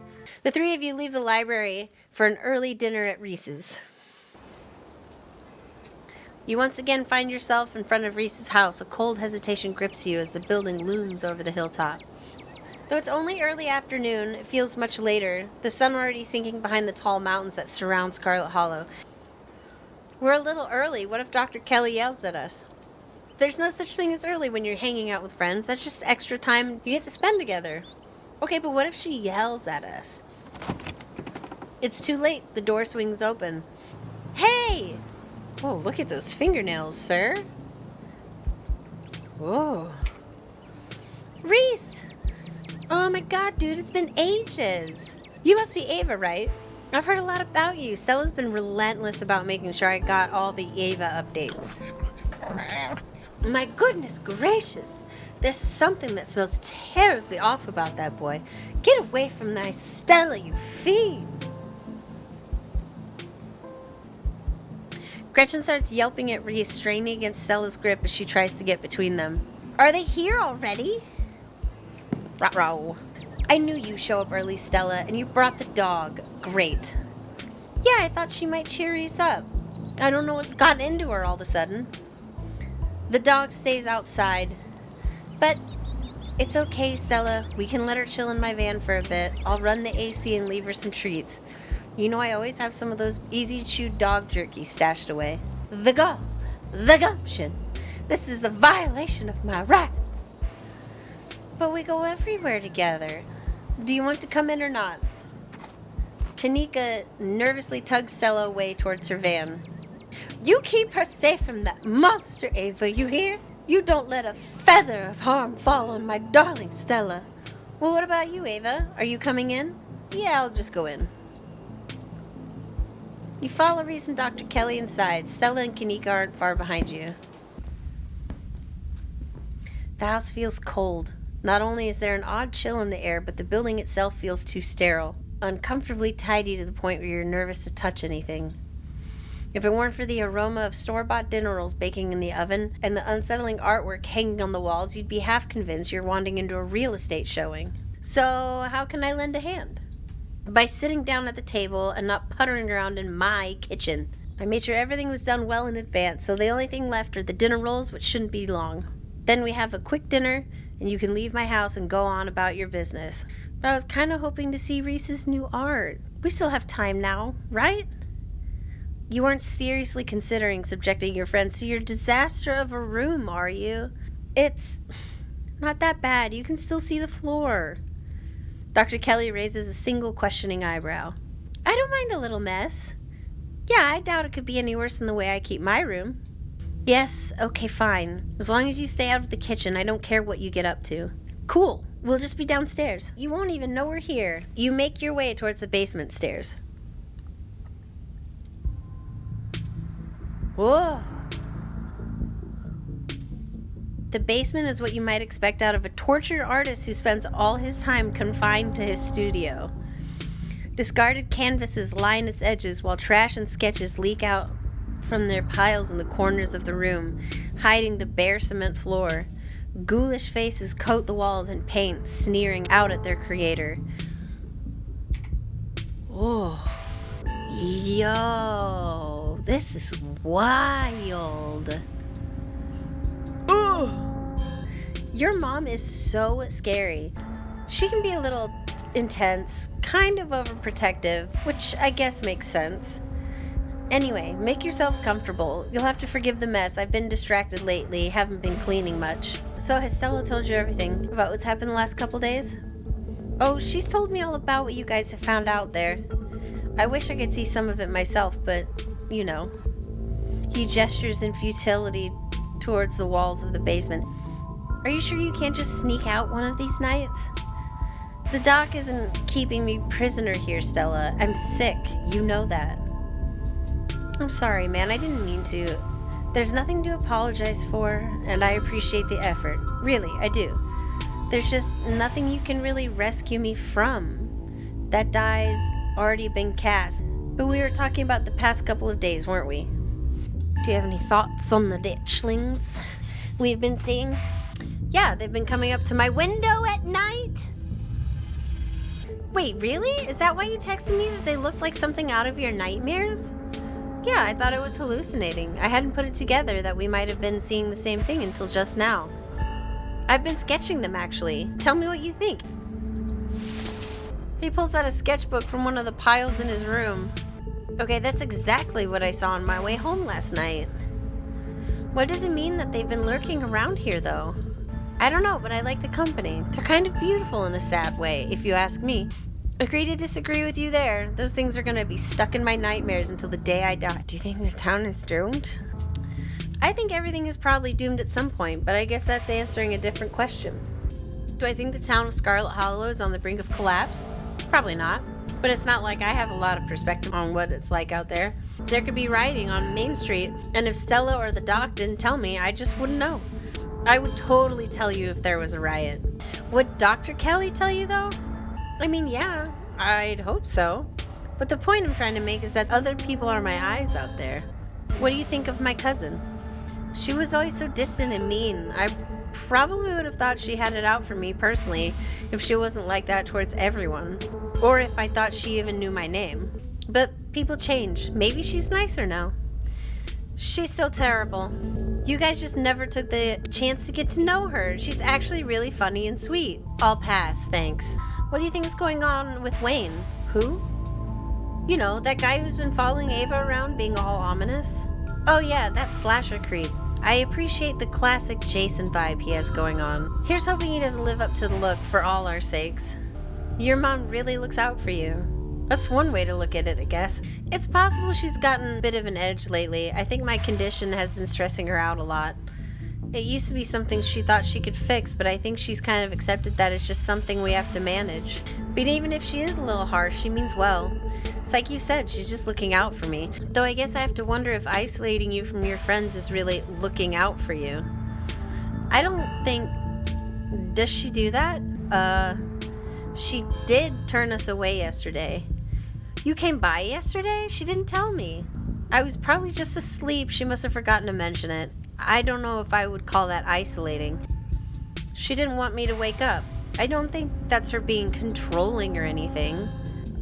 The three of you leave the library for an early dinner at Reese's. You once again find yourself in front of Reese's house. A cold hesitation grips you as the building looms over the hilltop. Though it's only early afternoon, it feels much later, the sun already sinking behind the tall mountains that surround Scarlet Hollow. We're a little early. What if Dr. Kelly yells at us? There's no such thing as early when you're hanging out with friends. That's just extra time you get to spend together. Okay, but what if she yells at us? It's too late. The door swings open. Hey! Oh, look at those fingernails, sir. Whoa. Reese! Oh my god, dude, it's been ages. You must be Ava, right? I've heard a lot about you. Stella's been relentless about making sure I got all the Ava updates. My goodness gracious. There's something that smells terribly off about that boy. Get away from my Stella, you fiend. Gretchen starts yelping at Reese, straining against Stella's grip as she tries to get between them. Are they here already? Ruh-roh. I knew you'd show up early, Stella, and you brought the dog. Great. Yeah, I thought she might cheer Reese up. I don't know what's gotten into her all of a sudden. The dog stays outside. But it's okay, Stella. We can let her chill in my van for a bit. I'll run the AC and leave her some treats. You know I always have some of those easy-to-chew dog jerky stashed away. The gumption. This is a violation of my rights. But we go everywhere together. Do you want to come in or not? Kanika nervously tugs Stella away towards her van. You keep her safe from that monster, Ava, you hear? You don't let a feather of harm fall on my darling Stella. Well, what about you, Ava? Are you coming in? Yeah, I'll just go in. You follow Reese and Dr. Kelly inside. Stella and Kanika aren't far behind you. The house feels cold. Not only is there an odd chill in the air, but the building itself feels too sterile, uncomfortably tidy to the point where you're nervous to touch anything. If it weren't for the aroma of store-bought dinner rolls baking in the oven and the unsettling artwork hanging on the walls, you'd be half convinced you're wandering into a real estate showing. So, how can I lend a hand? By sitting down at the table and not puttering around in my kitchen. I made sure everything was done well in advance, so the only thing left are the dinner rolls, which shouldn't be long. Then we have a quick dinner, and you can leave my house and go on about your business. But I was kind of hoping to see Reese's new art. We still have time now, right? You aren't seriously considering subjecting your friends to your disaster of a room, are you? It's not that bad. You can still see the floor. Dr. Kelly raises a single questioning eyebrow. I don't mind a little mess. Yeah, I doubt it could be any worse than the way I keep my room. Yes, okay, fine. As long as you stay out of the kitchen, I don't care what you get up to. Cool. We'll just be downstairs. You won't even know we're here. You make your way towards the basement stairs. Whoa. The basement is what you might expect out of a tortured artist who spends all his time confined to his studio. Discarded canvases line its edges while trash and sketches leak out from their piles in the corners of the room, hiding the bare cement floor. Ghoulish faces coat the walls in paint, sneering out at their creator. Oh. Yo, this is wild. Your mom is so scary. She can be a little intense, kind of overprotective, which I guess makes sense. Anyway, make yourselves comfortable. You'll have to forgive the mess. I've been distracted lately, haven't been cleaning much. So has Stella told you everything about what's happened the last couple days? Oh, she's told me all about what you guys have found out there. I wish I could see some of it myself, but, you know. He gestures in futility towards the walls of the basement. Are you sure you can't just sneak out one of these nights? The doc isn't keeping me prisoner here, Stella. I'm sick. You know that. I'm sorry, man. I didn't mean to. There's nothing to apologize for, and I appreciate the effort. Really, I do. There's just nothing you can really rescue me from. That die's already been cast. But we were talking about the past couple of days, weren't we? Do you have any thoughts on the ditchlings we've been seeing? Yeah, they've been coming up to my window at night. Wait, really? Is that why you texted me that they looked like something out of your nightmares? Yeah, I thought I was hallucinating. I hadn't put it together that we might have been seeing the same thing until just now. I've been sketching them, actually. Tell me what you think. He pulls out a sketchbook from one of the piles in his room. Okay, that's exactly what I saw on my way home last night. What does it mean that they've been lurking around here, though? I don't know, but I like the company. They're kind of beautiful in a sad way, if you ask me. Agree to disagree with you there. Those things are gonna be stuck in my nightmares until the day I die. Do you think the town is doomed? I think everything is probably doomed at some point, but I guess that's answering a different question. Do I think the town of Scarlet Hollow is on the brink of collapse? Probably not. But it's not like I have a lot of perspective on what it's like out there. There could be rioting on Main Street, and if Stella or the doc didn't tell me, I just wouldn't know. I would totally tell you if there was a riot. Would Dr. Kelly tell you, though? I mean, yeah, I'd hope so. But the point I'm trying to make is that other people are my eyes out there. What do you think of my cousin? She was always so distant and mean. I probably would have thought she had it out for me personally if she wasn't like that towards everyone. Or if I thought she even knew my name. But people change. Maybe she's nicer now. She's still terrible. You guys just never took the chance to get to know her. She's actually really funny and sweet. I'll pass, thanks. What do you think is going on with Wayne? Who? You know, that guy who's been following Ava around being all ominous? Oh yeah, that slasher creep. I appreciate the classic Jason vibe he has going on. Here's hoping he doesn't live up to the look for all our sakes. Your mom really looks out for you. That's one way to look at it, I guess. It's possible she's gotten a bit of an edge lately. I think my condition has been stressing her out a lot. It used to be something she thought she could fix, but I think she's kind of accepted that it's just something we have to manage. But even if she is a little harsh, she means well. It's like you said, she's just looking out for me. Though I guess I have to wonder if isolating you from your friends is really looking out for you. I don't think... Does she do that? She did turn us away yesterday. You came by yesterday? She didn't tell me. I was probably just asleep. She must have forgotten to mention it. I don't know if I would call that isolating. She didn't want me to wake up. I don't think that's her being controlling or anything.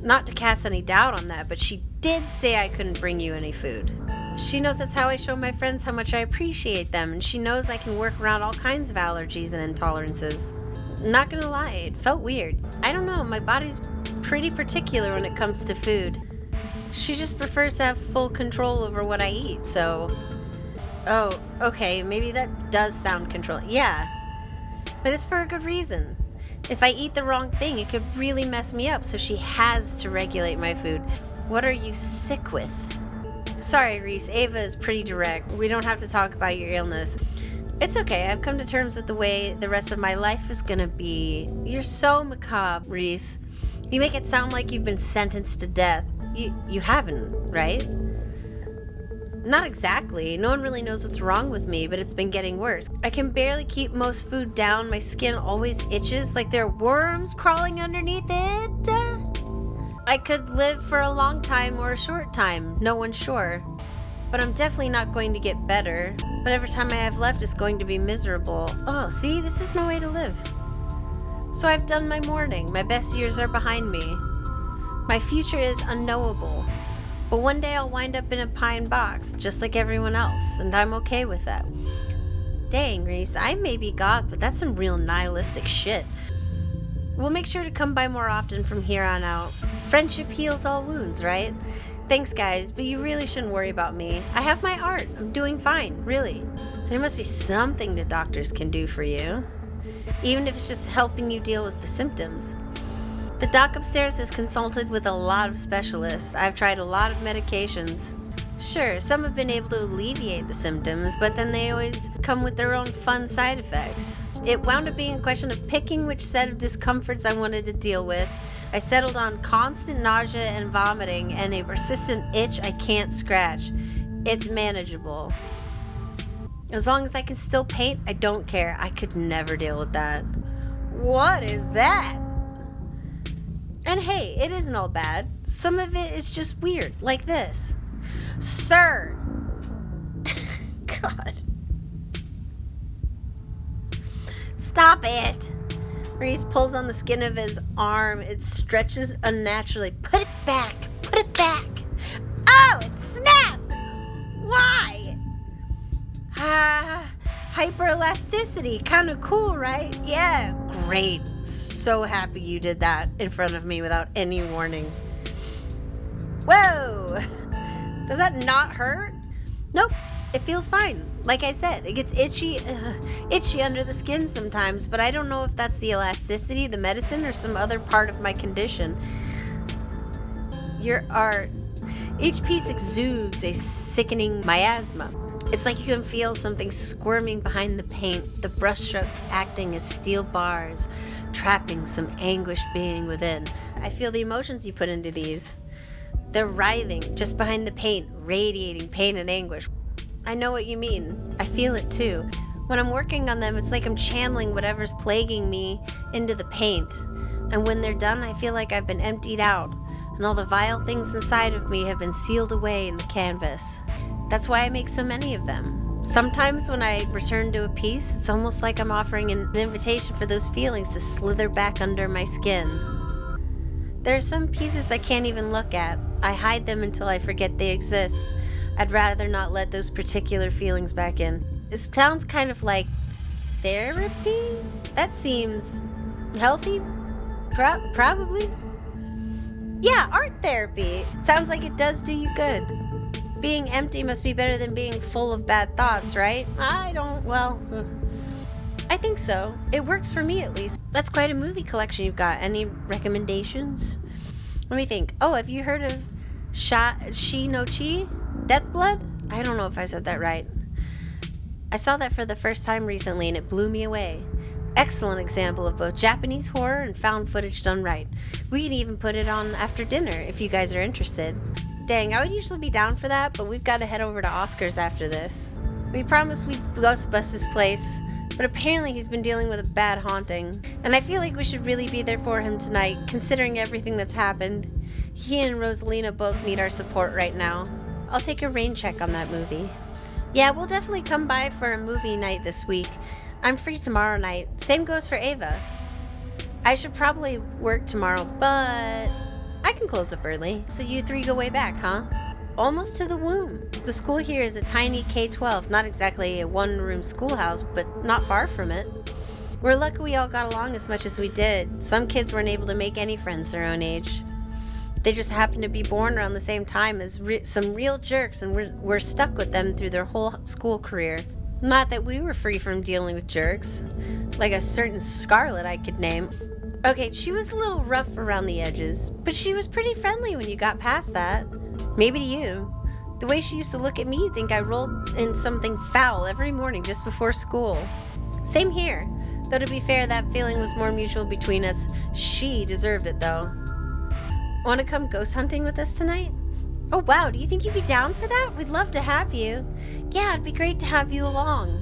Not to cast any doubt on that, but she did say I couldn't bring you any food. She knows that's how I show my friends how much I appreciate them, and she knows I can work around all kinds of allergies and intolerances. Not gonna lie, it felt weird. I don't know, my body's pretty particular when it comes to food. She just prefers to have full control over what I eat, so... Oh, okay, maybe that does sound controlling. Yeah, but it's for a good reason. If I eat the wrong thing, it could really mess me up, so she has to regulate my food. What are you sick with? Sorry, Reese, Ava is pretty direct. We don't have to talk about your illness. It's okay, I've come to terms with the way the rest of my life is gonna be. You're so macabre, Reese. You make it sound like you've been sentenced to death. You haven't, right? Not exactly. No one really knows what's wrong with me, but it's been getting worse. I can barely keep most food down. My skin always itches like there are worms crawling underneath it. I could live for a long time or a short time. No one's sure. But I'm definitely not going to get better. Whatever time I have left is going to be miserable. Oh, see? This is no way to live. So I've done my mourning. My best years are behind me. My future is unknowable. But one day I'll wind up in a pine box, just like everyone else, and I'm okay with that. Dang, Reese, I may be goth, but that's some real nihilistic shit. We'll make sure to come by more often from here on out. Friendship heals all wounds, right? Thanks, guys, but you really shouldn't worry about me. I have my art. I'm doing fine, really. There must be something the doctors can do for you, even if it's just helping you deal with the symptoms. The doc upstairs has consulted with a lot of specialists. I've tried a lot of medications. Sure, some have been able to alleviate the symptoms, but then they always come with their own fun side effects. It wound up being a question of picking which set of discomforts I wanted to deal with. I settled on constant nausea and vomiting and a persistent itch I can't scratch. It's manageable. As long as I can still paint, I don't care. I could never deal with that. What is that? And hey, it isn't all bad. Some of it is just weird, like this. Sir! God. Stop it. Reese pulls on the skin of his arm. It stretches unnaturally. Put it back. Put it back. Oh, it snapped. Why? Hyperelasticity. Kind of cool, right? Yeah, great. So happy you did that in front of me without any warning. Whoa! Does that not hurt? Nope, it feels fine. Like I said, it gets itchy under the skin sometimes, but I don't know if that's the elasticity, the medicine, or some other part of my condition. Your art. Each piece exudes a sickening miasma. It's like you can feel something squirming behind the paint, the brushstrokes acting as steel bars, trapping some anguished being within. I feel the emotions you put into these. They're writhing just behind the paint, radiating pain and anguish. I know what you mean. I feel it too. When I'm working on them, it's like I'm channeling whatever's plaguing me into the paint. And when they're done, I feel like I've been emptied out, and all the vile things inside of me have been sealed away in the canvas. That's why I make so many of them. Sometimes when I return to a piece, it's almost like I'm offering an invitation for those feelings to slither back under my skin. There are some pieces I can't even look at. I hide them until I forget they exist. I'd rather not let those particular feelings back in. It sounds kind of like therapy? That seems healthy? Probably? Yeah, art therapy. Sounds like it does do you good. Being empty must be better than being full of bad thoughts, right? I think so. It works for me, at least. That's quite a movie collection you've got. Any recommendations? Let me think. Oh, have you heard of Shi no Chi? Deathblood? I don't know if I said that right. I saw that for the first time recently, and it blew me away. Excellent example of both Japanese horror and found footage done right. We can even put it on after dinner if you guys are interested. Dang, I would usually be down for that, but we've got to head over to Oscar's after this. We promised we'd ghost bust this place, but apparently he's been dealing with a bad haunting. And I feel like we should really be there for him tonight, considering everything that's happened. He and Rosalina both need our support right now. I'll take a rain check on that movie. Yeah, we'll definitely come by for a movie night this week. I'm free tomorrow night. Same goes for Ava. I should probably work tomorrow, but I can close up early. So you three go way back, huh? Almost to the womb. The school here is a tiny K-12, not exactly a one-room schoolhouse, but not far from it. We're lucky we all got along as much as we did. Some kids weren't able to make any friends their own age. They just happened to be born around the same time as some real jerks, and we're stuck with them through their whole school career. Not that we were free from dealing with jerks, like a certain Scarlet I could name. Okay, she was a little rough around the edges, but she was pretty friendly when you got past that. Maybe to you. The way she used to look at me, you'd think I rolled in something foul every morning just before school. Same here, though to be fair, that feeling was more mutual between us. She deserved it, though. Want to come ghost hunting with us tonight? Oh wow, do you think you'd be down for that? We'd love to have you. Yeah, it'd be great to have you along.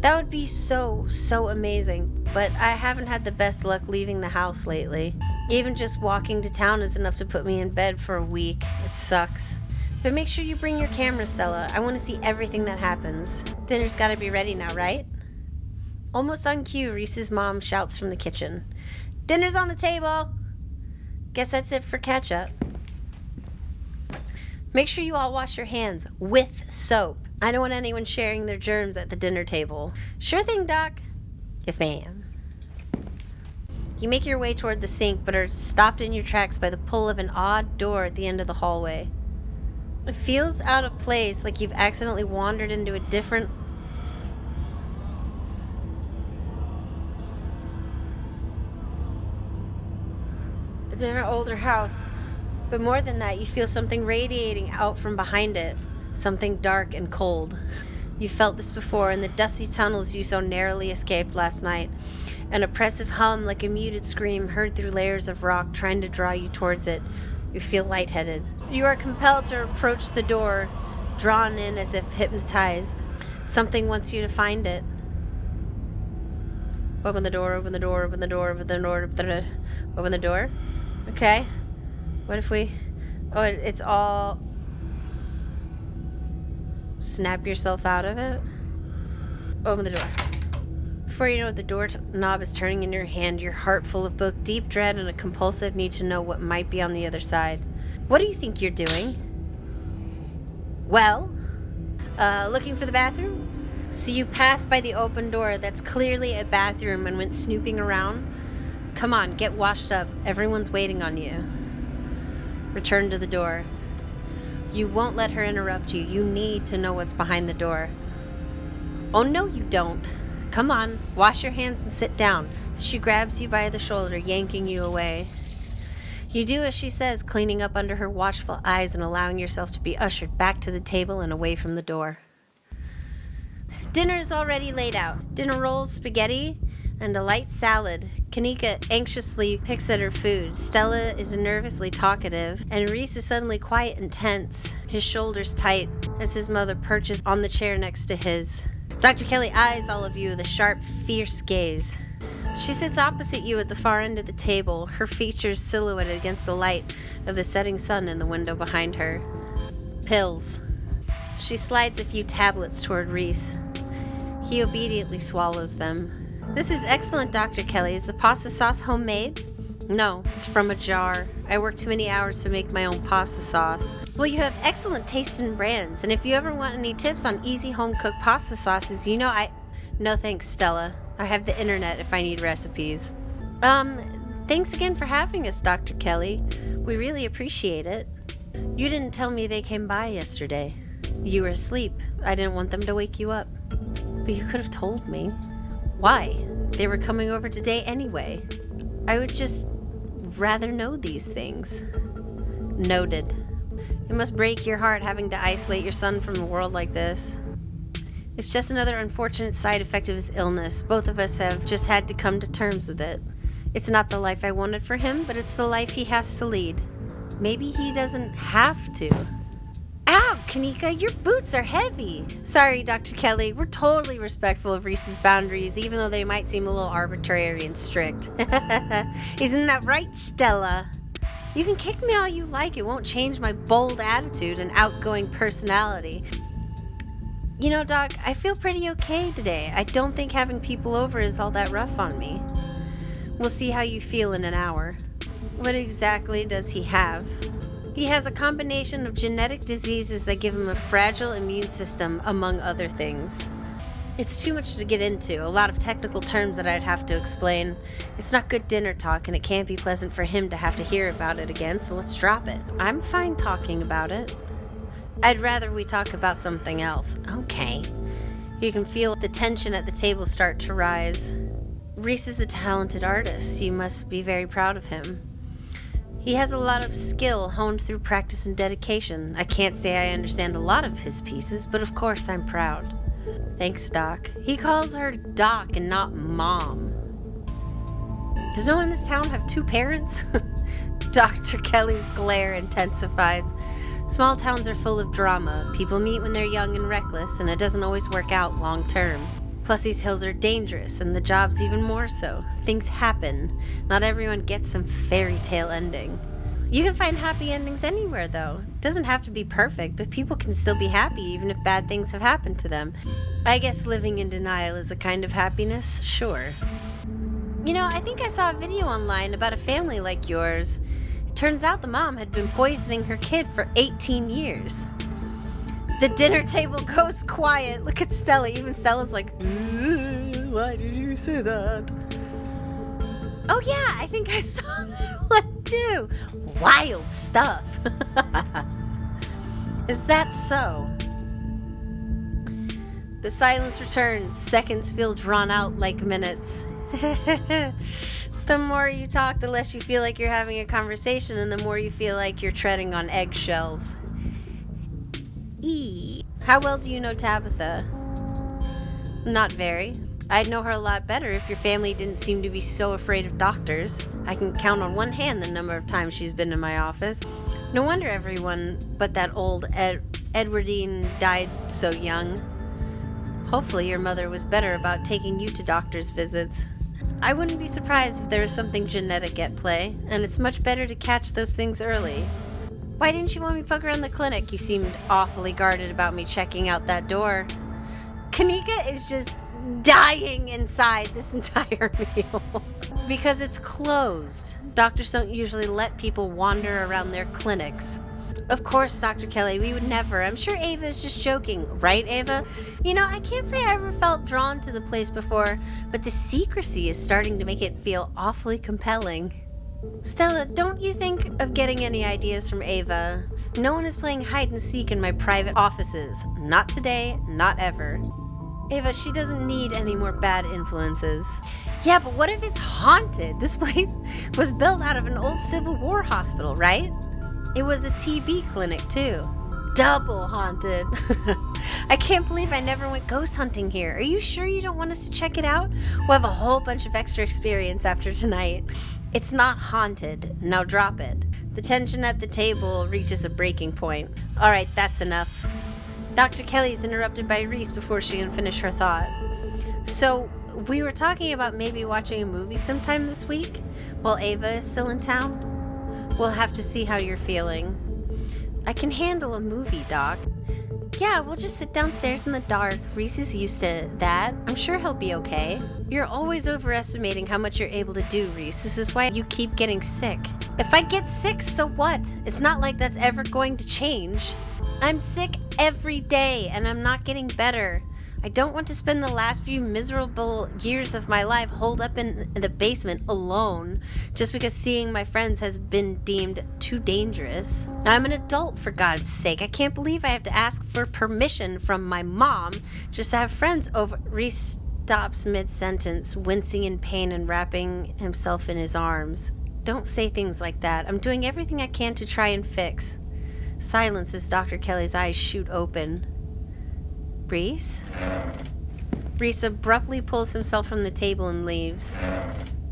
That would be so amazing, but I haven't had the best luck leaving the house lately. Even just walking to town is enough to put me in bed for a week. It sucks. But make sure you bring your camera, Stella. I want to see everything that happens. Dinner's gotta be ready now, right? Almost on cue, Reese's mom shouts from the kitchen. Dinner's on the table! Guess that's it for catch-up. Make sure you all wash your hands with soap. I don't want anyone sharing their germs at the dinner table. Sure thing, Doc. Yes, ma'am. You make your way toward the sink, but are stopped in your tracks by the pull of an odd door at the end of the hallway. It feels out of place, like you've accidentally wandered into a different older house. But more than that, you feel something radiating out from behind it. Something dark and cold. You felt this before in the dusty tunnels you so narrowly escaped last night. An oppressive hum like a muted scream heard through layers of rock trying to draw you towards it. You feel lightheaded. You are compelled to approach the door, drawn in as if hypnotized. Something wants you to find it. Open the door, open the door, open the door, open the door, open the door. Okay. What if we... Oh, it's all... snap yourself out of it. Open the door. Before you know it, the door knob is turning in your hand, your heart full of both deep dread and a compulsive need to know what might be on the other side. What do you think you're doing? Well, looking for the bathroom? So you passed by the open door that's clearly a bathroom and went snooping around? Come on, get washed up. Everyone's waiting on you. Return to the door. You won't let her interrupt you. You need to know what's behind the door. Oh, no, you don't. Come on, wash your hands and sit down. She grabs you by the shoulder, yanking you away. You do as she says, cleaning up under her watchful eyes and allowing yourself to be ushered back to the table and away from the door. Dinner is already laid out. Dinner rolls, spaghetti, and a light salad. Kanika anxiously picks at her food. Stella is nervously talkative, and Reese is suddenly quiet and tense, his shoulders tight as his mother perches on the chair next to his. Dr. Kelly eyes all of you with a sharp, fierce gaze. She sits opposite you at the far end of the table, her features silhouetted against the light of the setting sun in the window behind her. Pills. She slides a few tablets toward Reese. He obediently swallows them. This is excellent, Dr. Kelly. Is the pasta sauce homemade? No, it's from a jar. I work too many hours to make my own pasta sauce. Well, you have excellent taste in brands, and if you ever want any tips on easy home-cooked pasta sauces, you know No thanks, Stella. I have the internet if I need recipes. Thanks again for having us, Dr. Kelly. We really appreciate it. You didn't tell me they came by yesterday. You were asleep. I didn't want them to wake you up. But you could have told me. Why? They were coming over today anyway. I would just rather know these things. Noted. It must break your heart having to isolate your son from the world like this. It's just another unfortunate side effect of his illness. Both of us have just had to come to terms with it. It's not the life I wanted for him, but it's the life he has to lead. Maybe he doesn't have to. Ow, Kanika, your boots are heavy. Sorry, Dr. Kelly. We're totally respectful of Reese's boundaries, even though they might seem a little arbitrary and strict. Isn't that right, Stella? You can kick me all you like. It won't change my bold attitude and outgoing personality. You know, Doc, I feel pretty okay today. I don't think having people over is all that rough on me. We'll see how you feel in an hour. What exactly does he have? He has a combination of genetic diseases that give him a fragile immune system, among other things. It's too much to get into, a lot of technical terms that I'd have to explain. It's not good dinner talk, and it can't be pleasant for him to have to hear about it again, so let's drop it. I'm fine talking about it. I'd rather we talk about something else. Okay. You can feel the tension at the table start to rise. Reese is a talented artist. You must be very proud of him. He has a lot of skill honed through practice and dedication. I can't say I understand a lot of his pieces, but of course I'm proud. Thanks, Doc. He calls her Doc and not Mom. Does no one in this town have two parents? Dr. Kelly's glare intensifies. Small towns are full of drama. People meet when they're young and reckless, and it doesn't always work out long term. Plus, these hills are dangerous, and the job's even more so. Things happen. Not everyone gets some fairy tale ending. You can find happy endings anywhere, though. It doesn't have to be perfect, but people can still be happy even if bad things have happened to them. I guess living in denial is a kind of happiness, sure. You know, I think I saw a video online about a family like yours. It turns out the mom had been poisoning her kid for 18 years. The dinner table goes quiet. Look at Stella. Even Stella's like, why did you say that? Oh yeah, I think I saw that one too. Wild stuff. Is that so? The silence returns. Seconds feel drawn out like minutes. The more you talk, the less you feel like you're having a conversation, and the more you feel like you're treading on eggshells. How well do you know Tabitha? Not very. I'd know her a lot better if your family didn't seem to be so afraid of doctors. I can count on one hand the number of times she's been in my office. No wonder everyone but that old Edwardine died so young. Hopefully your mother was better about taking you to doctor's visits. I wouldn't be surprised if there was something genetic at play, and it's much better to catch those things early. Why didn't you want me to poke around the clinic? You seemed awfully guarded about me checking out that door. Kanika is just dying inside this entire meal. Because it's closed. Doctors don't usually let people wander around their clinics. Of course, Dr. Kelly, we would never. I'm sure Ava is just joking. Right, Ava? You know, I can't say I ever felt drawn to the place before, but the secrecy is starting to make it feel awfully compelling. Stella, don't you think of getting any ideas from Ava? No one is playing hide and seek in my private offices. Not today, not ever. Ava, she doesn't need any more bad influences. Yeah, but what if it's haunted? This place was built out of an old Civil War hospital, right? It was a TB clinic, too. Double haunted. I can't believe I never went ghost hunting here. Are you sure you don't want us to check it out? We'll have a whole bunch of extra experience after tonight. It's not haunted. Now drop it. The tension at the table reaches a breaking point. All right, that's enough. Dr. Kelly's interrupted by Reese before she can finish her thought. So, we were talking about maybe watching a movie sometime this week while Ava is still in town. We'll have to see how you're feeling. I can handle a movie, Doc. Yeah, we'll just sit downstairs in the dark. Reese is used to that. I'm sure he'll be okay. You're always overestimating how much you're able to do, Reese. This is why you keep getting sick. If I get sick, so what? It's not like that's ever going to change. I'm sick every day, and I'm not getting better. I don't want to spend the last few miserable years of my life holed up in the basement alone just because seeing my friends has been deemed too dangerous. Now, I'm an adult, for God's sake. I can't believe I have to ask for permission from my mom just to have friends over. Reese stops mid-sentence, wincing in pain and wrapping himself in his arms. Don't say things like that. I'm doing everything I can to try and fix. Silence as Dr. Kelly's eyes shoot open. Reese? Reese abruptly pulls himself from the table and leaves.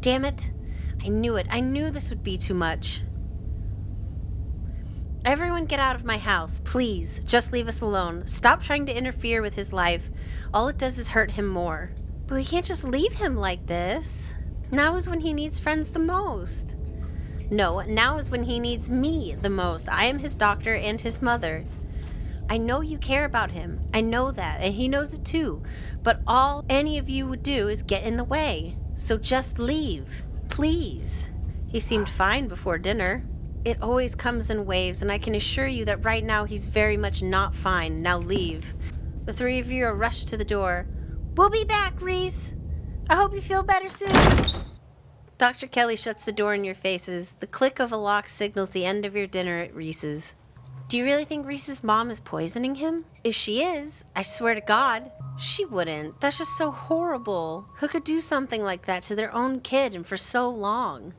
Damn it. I knew it. I knew this would be too much. Everyone get out of my house, please. Just leave us alone. Stop trying to interfere with his life. All it does is hurt him more. But we can't just leave him like this. Now is when he needs friends the most. No, now is when he needs me the most. I am his doctor and his mother. I know you care about him. I know that, and he knows it too. But all any of you would do is get in the way. So just leave, please. He seemed fine before dinner. It always comes in waves, and I can assure you that right now he's very much not fine. Now leave. The three of you are rushed to the door. We'll be back, Reese. I hope you feel better soon. Dr. Kelly shuts the door in your faces. The click of a lock signals the end of your dinner at Reese's. Do you really think Reese's mom is poisoning him? If she is, I swear to God, she wouldn't. That's just so horrible. Who could do something like that to their own kid and for so long?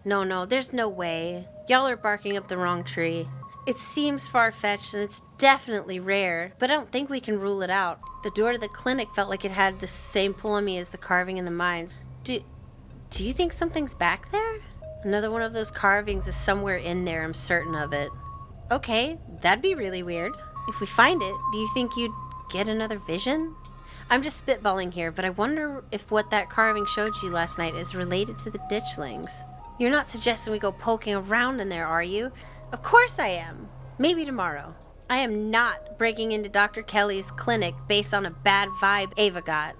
No, there's no way. Y'all are barking up the wrong tree. It seems far-fetched and it's definitely rare, but I don't think we can rule it out. The door to the clinic felt like it had the same pull on me as the carving in the mines. Do you think something's back there? Another one of those carvings is somewhere in there, I'm certain of it. Okay, that'd be really weird. If we find it, do you think you'd get another vision? I'm just spitballing here, but I wonder if what that carving showed you last night is related to the Ditchlings. You're not suggesting we go poking around in there, are you? Of course I am. Maybe tomorrow. I am not breaking into Dr. Kelly's clinic based on a bad vibe Ava got.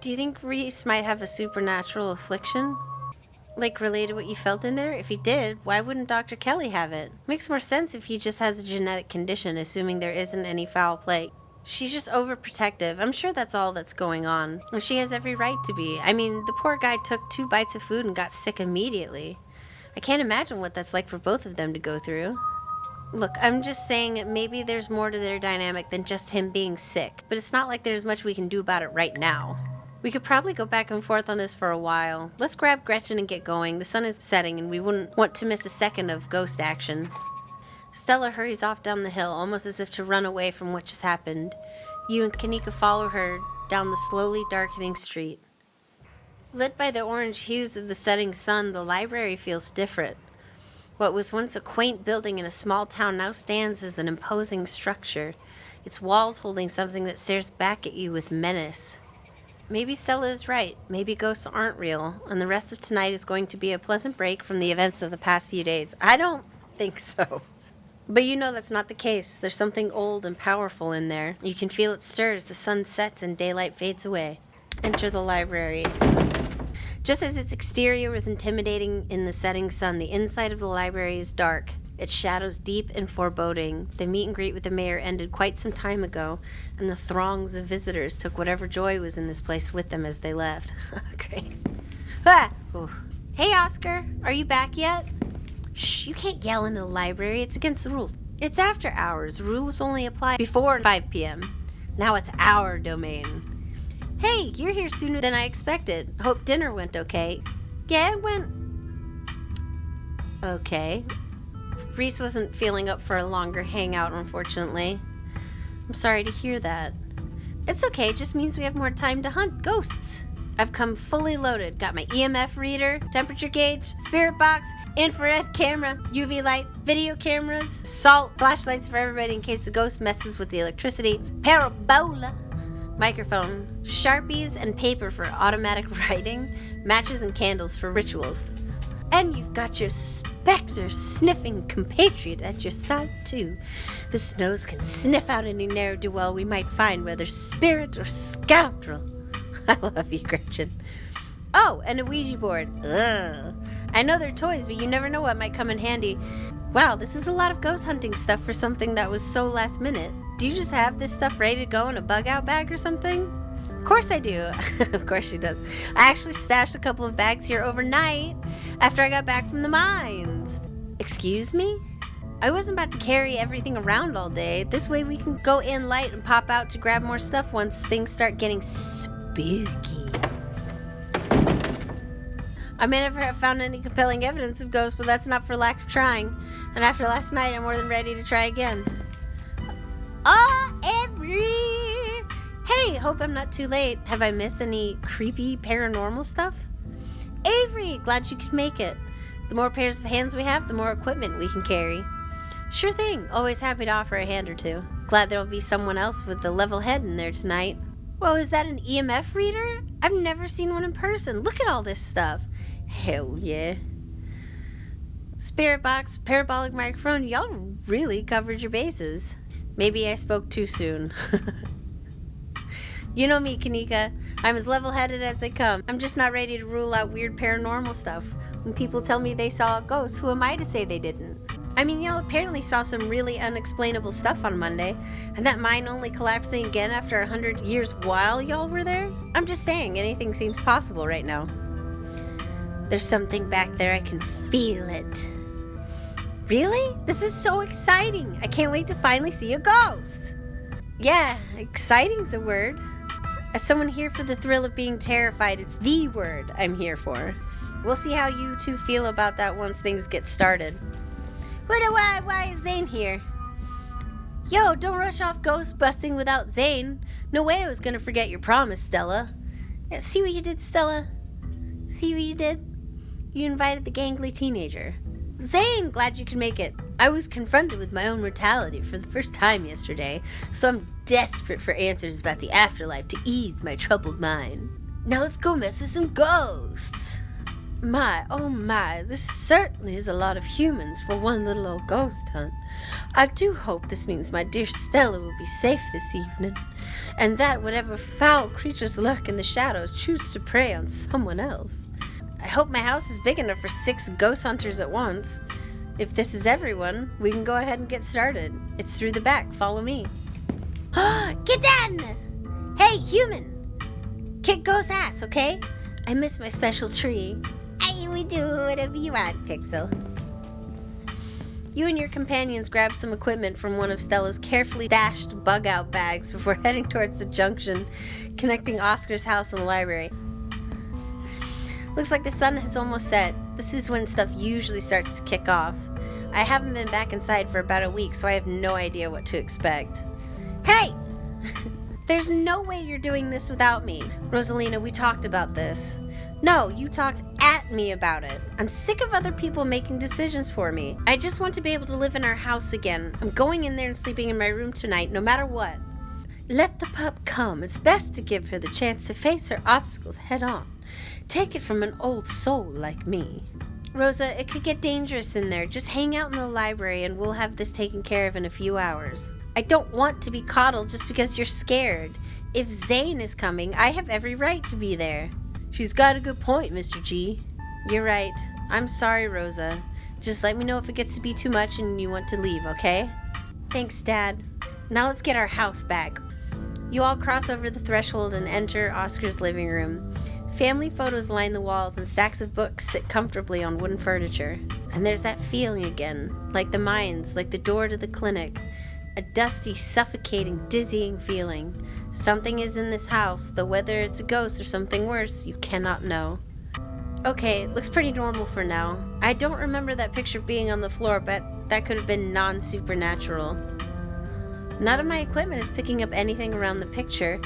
Do you think Reese might have a supernatural affliction? Like related to what you felt in there? If he did, why wouldn't Dr. Kelly have it? Makes more sense if he just has a genetic condition, assuming there isn't any foul play. She's just overprotective. I'm sure that's all that's going on. And she has every right to be. I mean, the poor guy took 2 bites of food and got sick immediately. I can't imagine what that's like for both of them to go through. Look, I'm just saying maybe there's more to their dynamic than just him being sick. But it's not like there's much we can do about it right now. We could probably go back and forth on this for a while. Let's grab Gretchen and get going. The sun is setting and we wouldn't want to miss a second of ghost action. Stella hurries off down the hill, almost as if to run away from what just happened. You and Kanika follow her down the slowly darkening street. Lit by the orange hues of the setting sun, the library feels different. What was once a quaint building in a small town now stands as an imposing structure, its walls holding something that stares back at you with menace. Maybe Stella is right. Maybe ghosts aren't real, and the rest of tonight is going to be a pleasant break from the events of the past few days. I don't think so. But you know that's not the case. There's something old and powerful in there. You can feel it stir as the sun sets and daylight fades away. Enter the library. Just as its exterior was intimidating in the setting sun, the inside of the library is dark, its shadows deep and foreboding. The meet and greet with the mayor ended quite some time ago, and the throngs of visitors took whatever joy was in this place with them as they left. Great. Ah! Ooh. Hey, Oscar, are you back yet? Shh, you can't yell in the library. It's against the rules. It's after hours. Rules only apply before 5 p.m. Now it's our domain. Hey, you're here sooner than I expected. Hope dinner went okay. Yeah, it went okay. Reese wasn't feeling up for a longer hangout, unfortunately. I'm sorry to hear that. It's okay, it just means we have more time to hunt ghosts. I've come fully loaded. Got my EMF reader, temperature gauge, spirit box, infrared camera, UV light, video cameras, salt, flashlights for everybody in case the ghost messes with the electricity, parabola, microphone, Sharpies and paper for automatic writing, matches and candles for rituals. And you've got your specter-sniffing compatriot at your side, too. This nose can sniff out any ne'er-do-well we might find, whether spirit or scoundrel. I love you, Gretchen. Oh, and a Ouija board. Ugh. I know they're toys, but you never know what might come in handy. Wow, this is a lot of ghost hunting stuff for something that was so last minute. Do you just have this stuff ready to go in a bug-out bag or something? Of course I do. Of course she does. I actually stashed a couple of bags here overnight after I got back from the mines. Excuse me? I wasn't about to carry everything around all day. This way we can go in light and pop out to grab more stuff once things start getting spooky. I may never have found any compelling evidence of ghosts, but that's not for lack of trying. And after last night, I'm more than ready to try again. Hey, hope I'm not too late. Have I missed any creepy paranormal stuff? Avery, glad you could make it. The more pairs of hands we have, the more equipment we can carry. Sure thing. Always happy to offer a hand or two. Glad there'll be someone else with a level head in there tonight. Whoa, is that an EMF reader? I've never seen one in person. Look at all this stuff. Hell yeah. Spirit box, parabolic microphone, y'all really covered your bases. Maybe I spoke too soon. You know me, Kanika. I'm as level-headed as they come. I'm just not ready to rule out weird paranormal stuff. When people tell me they saw a ghost, who am I to say they didn't? I mean, y'all apparently saw some really unexplainable stuff on Monday, and that mine only collapsing again after 100 years while y'all were there? I'm just saying, anything seems possible right now. There's something back there, I can feel it. Really? This is so exciting. I can't wait to finally see a ghost. Yeah, exciting's a word. As someone here for the thrill of being terrified, it's the word I'm here for. We'll see how you two feel about that once things get started. Why is Zane here? Yo, don't rush off ghost busting without Zane. No way I was gonna forget your promise, Stella. Yeah, see what you did, Stella? See what you did? You invited the gangly teenager. Zane, glad you could make it. I was confronted with my own mortality for the first time yesterday, so I'm desperate for answers about the afterlife to ease my troubled mind. Now let's go mess with some ghosts. My, oh my, this certainly is a lot of humans for one little old ghost hunt. I do hope this means my dear Stella will be safe this evening, and that whatever foul creatures lurk in the shadows choose to prey on someone else. I hope my house is big enough for 6 ghost hunters at once. If this is everyone, we can go ahead and get started. It's through the back. Follow me. Get down! Hey, human! Kick ghost ass, okay? I miss my special tree. We do whatever you want, Pixel. You and your companions grab some equipment from one of Stella's carefully stashed bug-out bags before heading towards the junction connecting Oscar's house and the library. Looks like the sun has almost set. This is when stuff usually starts to kick off. I haven't been back inside for about a week, so I have no idea what to expect. Hey! There's no way you're doing this without me. Rosalina, we talked about this. No, you talked at me about it. I'm sick of other people making decisions for me. I just want to be able to live in our house again. I'm going in there and sleeping in my room tonight, no matter what. Let the pup come. It's best to give her the chance to face her obstacles head on. Take it from an old soul like me. Rosa, it could get dangerous in there. Just hang out in the library and we'll have this taken care of in a few hours. I don't want to be coddled just because you're scared. If Zane is coming, I have every right to be there. She's got a good point, Mr. G. You're right. I'm sorry, Rosa. Just let me know if it gets to be too much and you want to leave, okay? Thanks, Dad. Now let's get our house back. You all cross over the threshold and enter Oscar's living room. Family photos line the walls and stacks of books sit comfortably on wooden furniture. And there's that feeling again, like the mines, like the door to the clinic. A dusty, suffocating, dizzying feeling. Something is in this house, though whether it's a ghost or something worse, you cannot know. Okay, looks pretty normal for now. I don't remember that picture being on the floor, but that could have been non-supernatural. None of my equipment is picking up anything around the picture.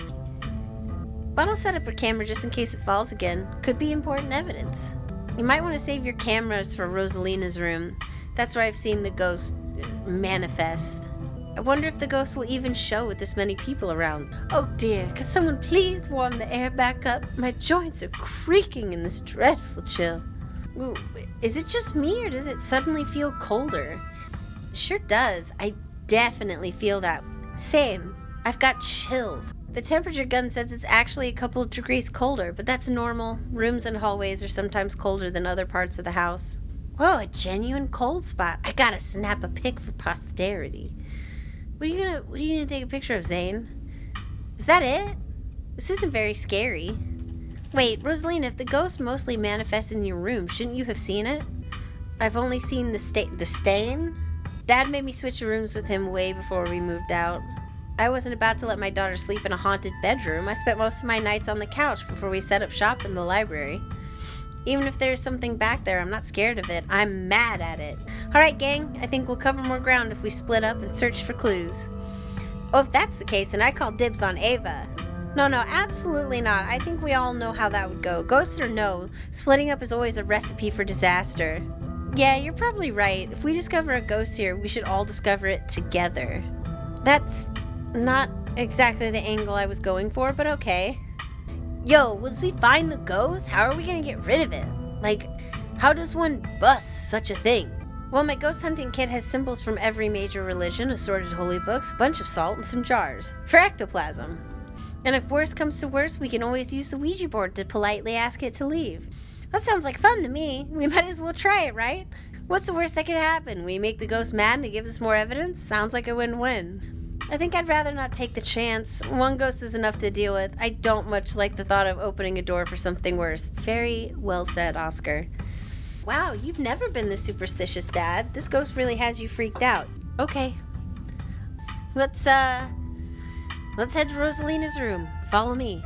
But I'll set up a camera just in case it falls again. Could be important evidence. You might want to save your cameras for Rosalina's room. That's where I've seen the ghost manifest. I wonder if the ghost will even show with this many people around. Oh dear, could someone please warm the air back up? My joints are creaking in this dreadful chill. Ooh, is it just me or does it suddenly feel colder? It sure does. I definitely feel that. Same. I've got chills. The temperature gun says it's actually a couple of degrees colder, but that's normal. Rooms and hallways are sometimes colder than other parts of the house. Whoa, a genuine cold spot. I gotta snap a pic for posterity. What are you gonna take a picture of, Zane? Is that it? This isn't very scary. Wait, Rosalina, if the ghost mostly manifests in your room, shouldn't you have seen it? I've only seen the stain? Dad made me switch rooms with him way before we moved out. I wasn't about to let my daughter sleep in a haunted bedroom. I spent most of my nights on the couch before we set up shop in the library. Even if there's something back there, I'm not scared of it. I'm mad at it. Alright, gang, I think we'll cover more ground if we split up and search for clues. Oh, if that's the case, then I call dibs on Ava. No, absolutely not. I think we all know how that would go. Ghost or no, splitting up is always a recipe for disaster. Yeah, you're probably right. If we discover a ghost here, we should all discover it together. That's not exactly the angle I was going for, but okay. Yo, once we find the ghost, how are we gonna get rid of it? Like, how does one bust such a thing? Well, my ghost hunting kit has symbols from every major religion, assorted holy books, a bunch of salt, and some jars. For ectoplasm. And if worse comes to worse, we can always use the Ouija board to politely ask it to leave. That sounds like fun to me. We might as well try it, right? What's the worst that could happen? We make the ghost mad and it gives us more evidence? Sounds like a win-win. I think I'd rather not take the chance. One ghost is enough to deal with. I don't much like the thought of opening a door for something worse. Very well said, Oscar. Wow, you've never been this superstitious, Dad. This ghost really has you freaked out. Okay. Let's head to Rosalina's room. Follow me.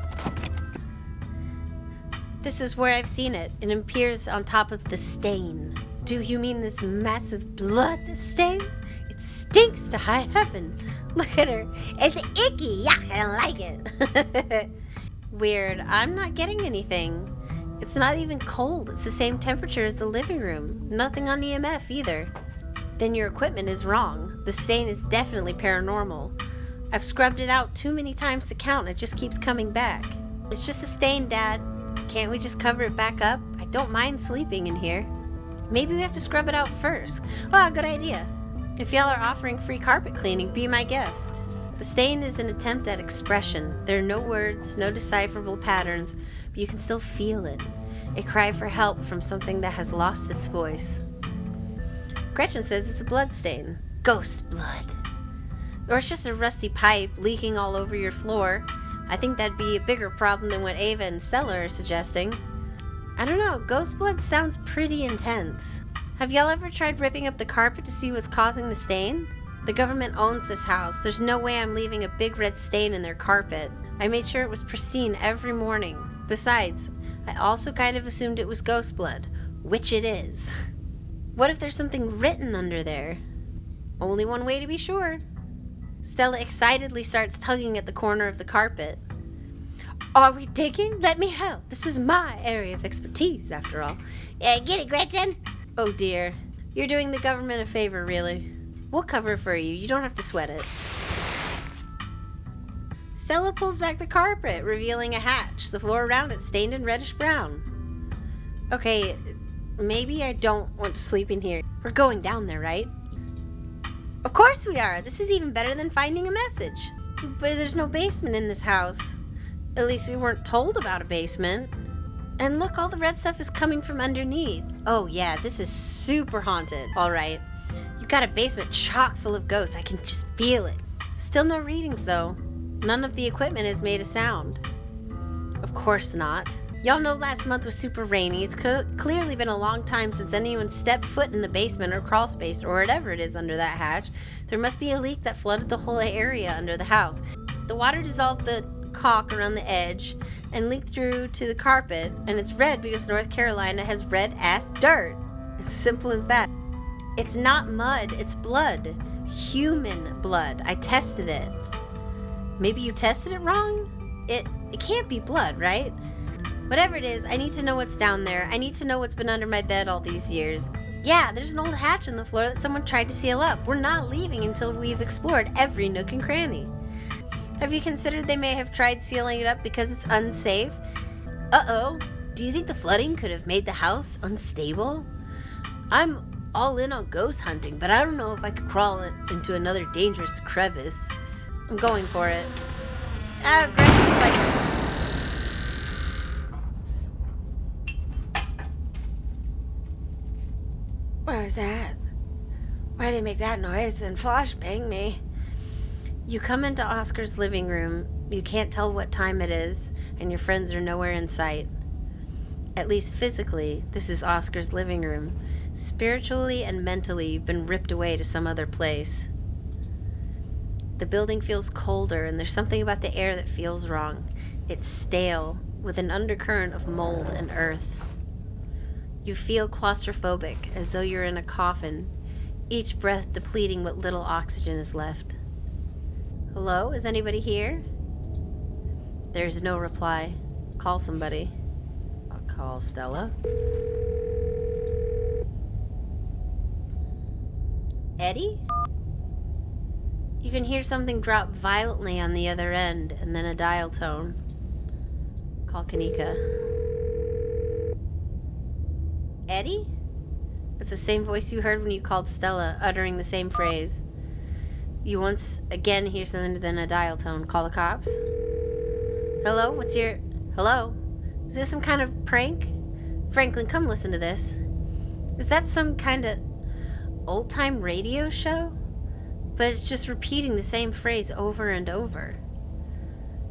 This is where I've seen it. It appears on top of the stain. Do you mean this massive blood stain? It stinks to high heaven. Look at her. It's icky. Yuck, I don't like it. Weird. I'm not getting anything. It's not even cold. It's the same temperature as the living room. Nothing on EMF either. Then your equipment is wrong. The stain is definitely paranormal. I've scrubbed it out too many times to count. It just keeps coming back. It's just a stain, Dad. Can't we just cover it back up? I don't mind sleeping in here. Maybe we have to scrub it out first. Oh, good idea. If y'all are offering free carpet cleaning, be my guest. The stain is an attempt at expression. There are no words, no decipherable patterns, but you can still feel it. A cry for help from something that has lost its voice. Gretchen says it's a blood stain. Ghost blood. Or it's just a rusty pipe leaking all over your floor. I think that'd be a bigger problem than what Ava and Stella are suggesting. I don't know, ghost blood sounds pretty intense. Have y'all ever tried ripping up the carpet to see what's causing the stain? The government owns this house. There's no way I'm leaving a big red stain in their carpet. I made sure it was pristine every morning. Besides, I also kind of assumed it was ghost blood, which it is. What if there's something written under there? Only one way to be sure. Stella excitedly starts tugging at the corner of the carpet. Are we digging? Let me help. This is my area of expertise, after all. Yeah, get it, Gretchen. Oh dear. You're doing the government a favor, really. We'll cover it for you. You don't have to sweat it. Stella pulls back the carpet, revealing a hatch, the floor around it stained in reddish brown. Okay, Maybe I don't want to sleep in here. We're going down there, right? Of course we are. This is even better than finding a message. But there's no basement in this house. At least we weren't told about a basement. And look, all the red stuff is coming from underneath. Oh yeah, this is super haunted. All right. You got a basement chock full of ghosts. I can just feel it. Still no readings though. None of the equipment has made a sound. Of course not. Y'all know last month was super rainy. It's clearly been a long time since anyone stepped foot in the basement or crawl space or whatever it is under that hatch. There must be a leak that flooded the whole area under the house. The water dissolved the caulk around the edge and leaked through to the carpet, and it's red because North Carolina has red-ass dirt. As simple as that. It's not mud, it's blood. Human blood. I tested it. Maybe you tested it wrong? It can't be blood, right? Whatever it is, I need to know what's down there. I need to know what's been under my bed all these years. Yeah, there's an old hatch in the floor that someone tried to seal up. We're not leaving until we've explored every nook and cranny. Have you considered they may have tried sealing it up because it's unsafe? Uh-oh. Do you think the flooding could have made the house unstable? I'm all in on ghost hunting, but I don't know if I could crawl into another dangerous crevice. I'm going for it. Ah, Greg's like... What was that? Why did it make that noise then flashbang me? You come into Oscar's living room, you can't tell what time it is, and your friends are nowhere in sight. At least physically, this is Oscar's living room. Spiritually and mentally, you've been ripped away to some other place. The building feels colder, and there's something about the air that feels wrong. It's stale, with an undercurrent of mold and earth. You feel claustrophobic, as though you're in a coffin, each breath depleting what little oxygen is left. Hello? Is anybody here? There's no reply. Call somebody. I'll call Stella. Eddie? You can hear something drop violently on the other end, and then a dial tone. Call Kanika. Eddie? It's the same voice you heard when you called Stella, uttering the same phrase. You once again hear something, then a dial tone. Call the cops. Hello? What's your... Hello? Is this some kind of prank? Franklin, come listen to this. Is that some kind of old-time radio show? But it's just repeating the same phrase over and over.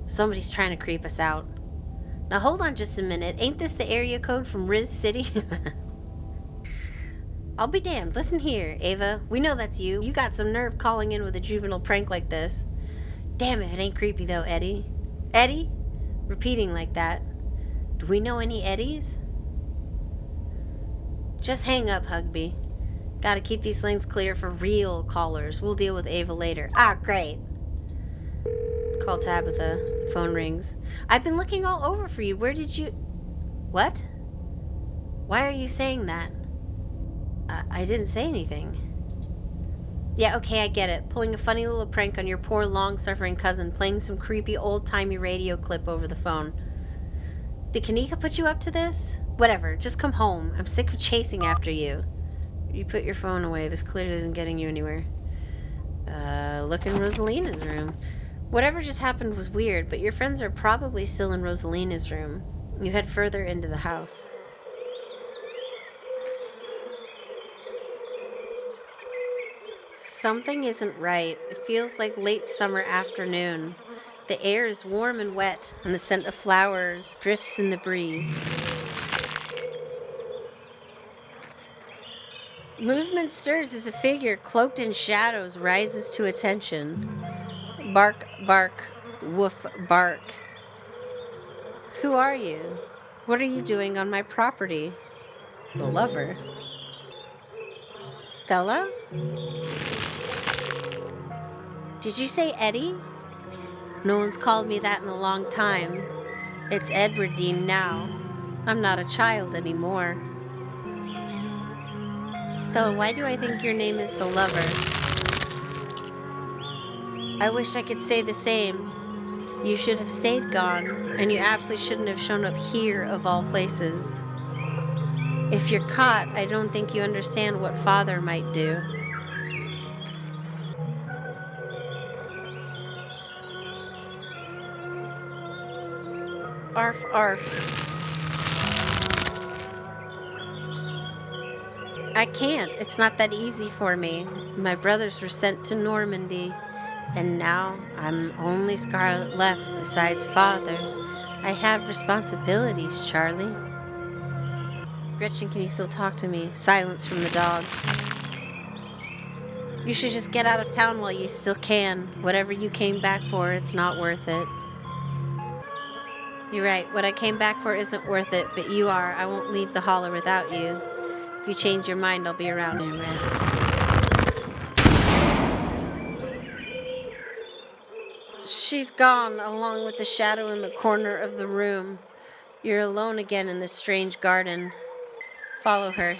Somebody's trying to creep us out. Now hold on just a minute. Ain't this the area code from Riz City? I'll be damned. Listen here, Ava. We know that's you. You got some nerve calling in with a juvenile prank like this. Damn it ain't creepy though, Eddie. Eddie? Repeating like that. Do we know any Eddies? Just hang up, Hugby. Gotta keep these lanes clear for real callers. We'll deal with Ava later. Ah, great. Call Tabitha. Phone rings. I've been looking all over for you. Where did you... What? Why are you saying that? I didn't say anything. Yeah, okay, I get it. Pulling a funny little prank on your poor, long-suffering cousin, playing some creepy, old-timey radio clip over the phone. Did Kanika put you up to this? Whatever, just come home. I'm sick of chasing after you. You put your phone away. This clearly isn't getting you anywhere. Look in Rosalina's room. Whatever just happened was weird, but your friends are probably still in Rosalina's room. You head further into the house. Something isn't right. It feels like late summer afternoon. The air is warm and wet, and the scent of flowers drifts in the breeze. Movement stirs as a figure cloaked in shadows rises to attention. Bark, bark, woof, bark. Who are you? What are you doing on my property? The lover. Stella? Did you say Eddie? No one's called me that in a long time. It's Edwardine now. I'm not a child anymore. Stella, why do I think your name is the lover? I wish I could say the same. You should have stayed gone, and you absolutely shouldn't have shown up here of all places. If you're caught, I don't think you understand what Father might do. Arf, arf. I can't. It's not that easy for me. My brothers were sent to Normandy, and now I'm only Scarlet left besides Father. I have responsibilities, Charlie. Gretchen, can you still talk to me? Silence from the dog. You should just get out of town while you still can. Whatever you came back for, it's not worth it. You're right. What I came back for isn't worth it, but you are. I won't leave the holler without you. If you change your mind, I'll be around, Amran. She's gone, along with the shadow in the corner of the room. You're alone again in this strange garden. Follow her.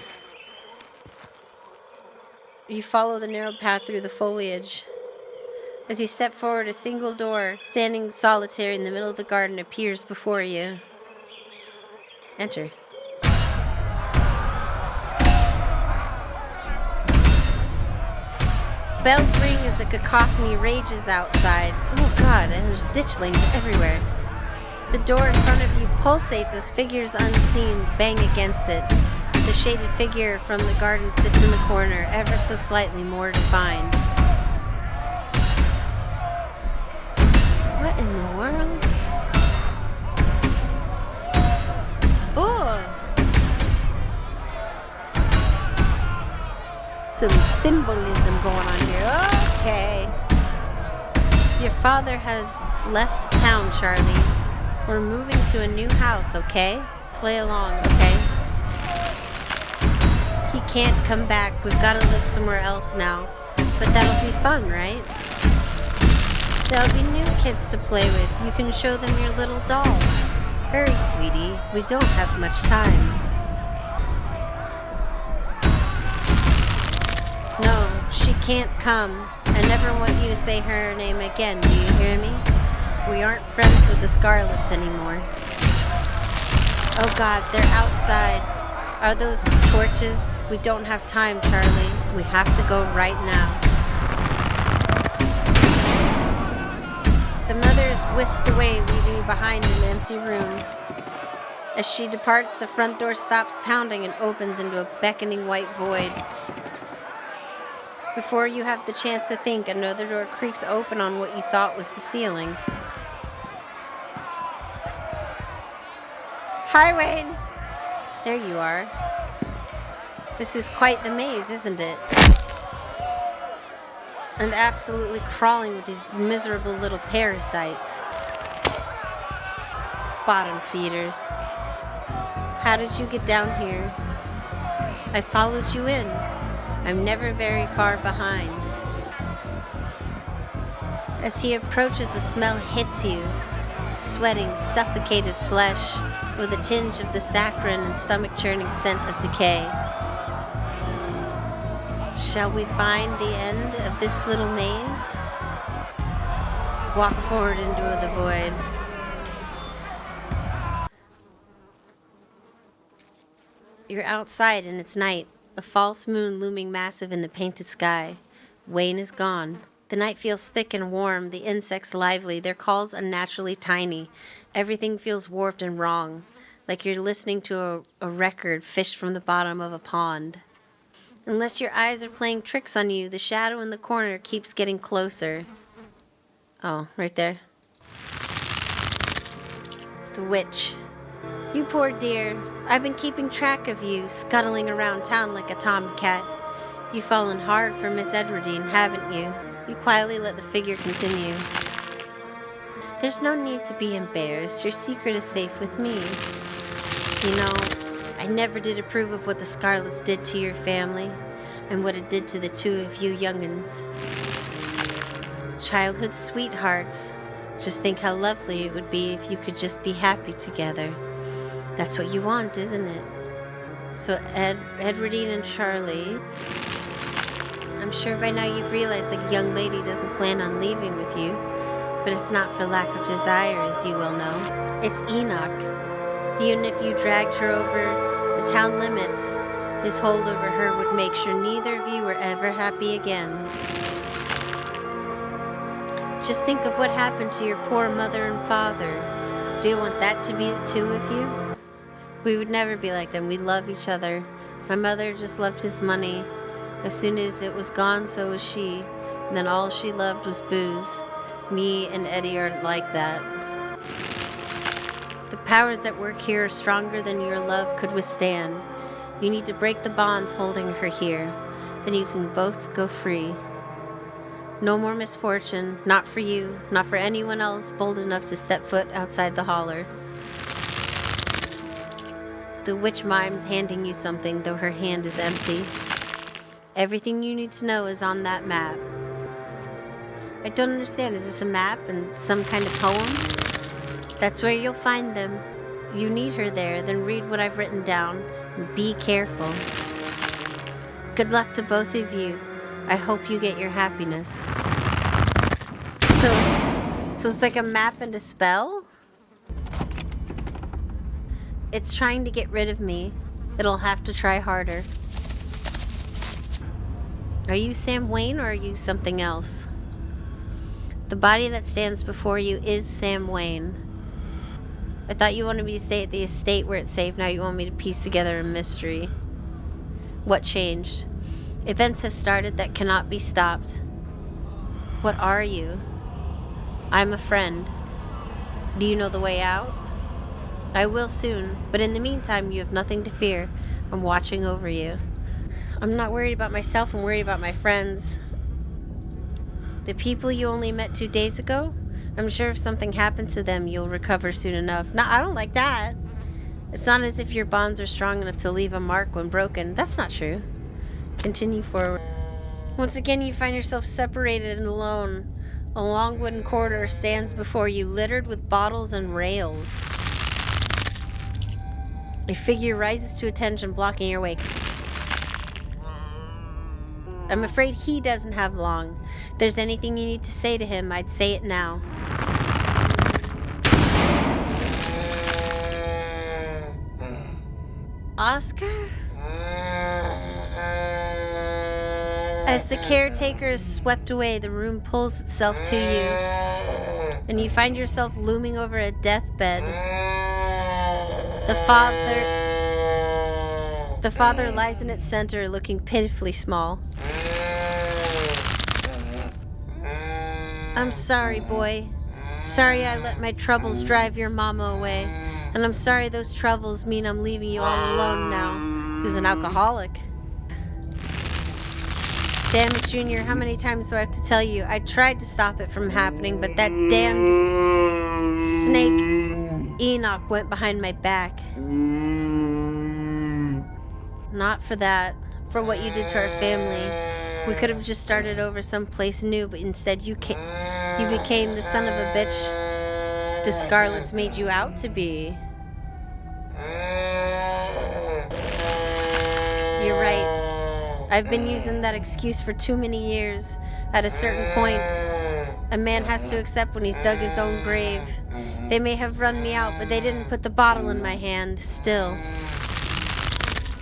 You follow the narrow path through the foliage. As you step forward, a single door, standing solitary in the middle of the garden, appears before you. Enter. Bells ring as a cacophony rages outside. Oh God, and there's ditchlings everywhere. The door in front of you pulsates as figures unseen bang against it. The shaded figure from the garden sits in the corner, ever so slightly more defined. What in the world? Oh! Some symbolism going on here. Okay. Your father has left town, Charlie. We're moving to a new house, okay? Play along, okay? He can't come back. We've got to live somewhere else now. But that'll be fun, right? There'll be new kids to play with. You can show them your little dolls. Hurry, sweetie. We don't have much time. No, she can't come. I never want you to say her name again. Do you hear me? We aren't friends with the Scarlets anymore. Oh God, they're outside. Are those torches? We don't have time, Charlie. We have to go right now. The mother is whisked away, leaving you behind in the empty room. As she departs, the front door stops pounding and opens into a beckoning white void. Before you have the chance to think, another door creaks open on what you thought was the ceiling. Hi, Wayne! There you are. This is quite the maze, isn't it? And absolutely crawling with these miserable little parasites. Bottom feeders. How did you get down here? I followed you in. I'm never very far behind. As he approaches, the smell hits you. Sweating, suffocated flesh with a tinge of the saccharine and stomach-churning scent of decay. Shall we find the end of this little maze? Walk forward into the void. You're outside and it's night, a false moon looming massive in the painted sky. Wayne is gone. The night feels thick and warm, the insects lively, their calls unnaturally tiny. Everything feels warped and wrong, like you're listening to a record fished from the bottom of a pond. Unless your eyes are playing tricks on you, the shadow in the corner keeps getting closer. Oh, right there. The witch. You poor dear. I've been keeping track of you, scuttling around town like a tomcat. You've fallen hard for Miss Edwardine, haven't you? You quietly let the figure continue. There's no need to be embarrassed. Your secret is safe with me. You know, I never did approve of what the Scarlets did to your family, and what it did to the two of you young'uns. Childhood sweethearts. Just think how lovely it would be if you could just be happy together. That's what you want, isn't it? So Edwardine and Charlie, I'm sure by now you've realized the young lady doesn't plan on leaving with you, but it's not for lack of desire, as you well know. It's Enoch. Even if you dragged her over the the town limits, his hold over her would make sure neither of you were ever happy again. Just think of what happened to your poor mother and father. Do you want that to be the two of you? We would never be like them. We love each other. My mother just loved his money. As soon as it was gone, so was she. And then all she loved was booze. Me and Eddie aren't like that. The powers at work here are stronger than your love could withstand. You need to break the bonds holding her here. Then you can both go free. No more misfortune, not for you, not for anyone else bold enough to step foot outside the holler. The witch mime's handing you something, though her hand is empty. Everything you need to know is on that map. I don't understand, is this a map and some kind of poem? That's where you'll find them. You need her there, then read what I've written down, and be careful. Good luck to both of you. I hope you get your happiness. So it's like a map and a spell? It's trying to get rid of me. It'll have to try harder. Are you Sam Wayne or are you something else? The body that stands before you is Sam Wayne. I thought you wanted me to stay at the estate where it's safe. Now you want me to piece together a mystery. What changed? Events have started that cannot be stopped. What are you? I'm a friend. Do you know the way out? I will soon, but in the meantime, you have nothing to fear. I'm watching over you. I'm not worried about myself, I'm worried about my friends. The people you only met 2 days ago? I'm sure if something happens to them, you'll recover soon enough. No, I don't like that. It's not as if your bonds are strong enough to leave a mark when broken. That's not true. Continue forward. Once again, you find yourself separated and alone. A long wooden corridor stands before you, littered with bottles and rails. A figure rises to attention, blocking your way. I'm afraid he doesn't have long. If there's anything you need to say to him, I'd say it now. Oscar? As the caretaker is swept away, the room pulls itself to you, and you find yourself looming over a deathbed. The father lies in its center, looking pitifully small. I'm sorry, boy. Sorry I let my troubles drive your mama away. And I'm sorry those troubles mean I'm leaving you all alone now. Who's an alcoholic? Damn it, Junior, how many times do I have to tell you? I tried to stop it from happening, but that damned snake Enoch went behind my back. Not for that. For what you did to our family. We could have just started over someplace new, but instead you became the son of a bitch the Scarlets made you out to be. You're right. I've been using that excuse for too many years. At a certain point, a man has to accept when he's dug his own grave. They may have run me out, but they didn't put the bottle in my hand. Still.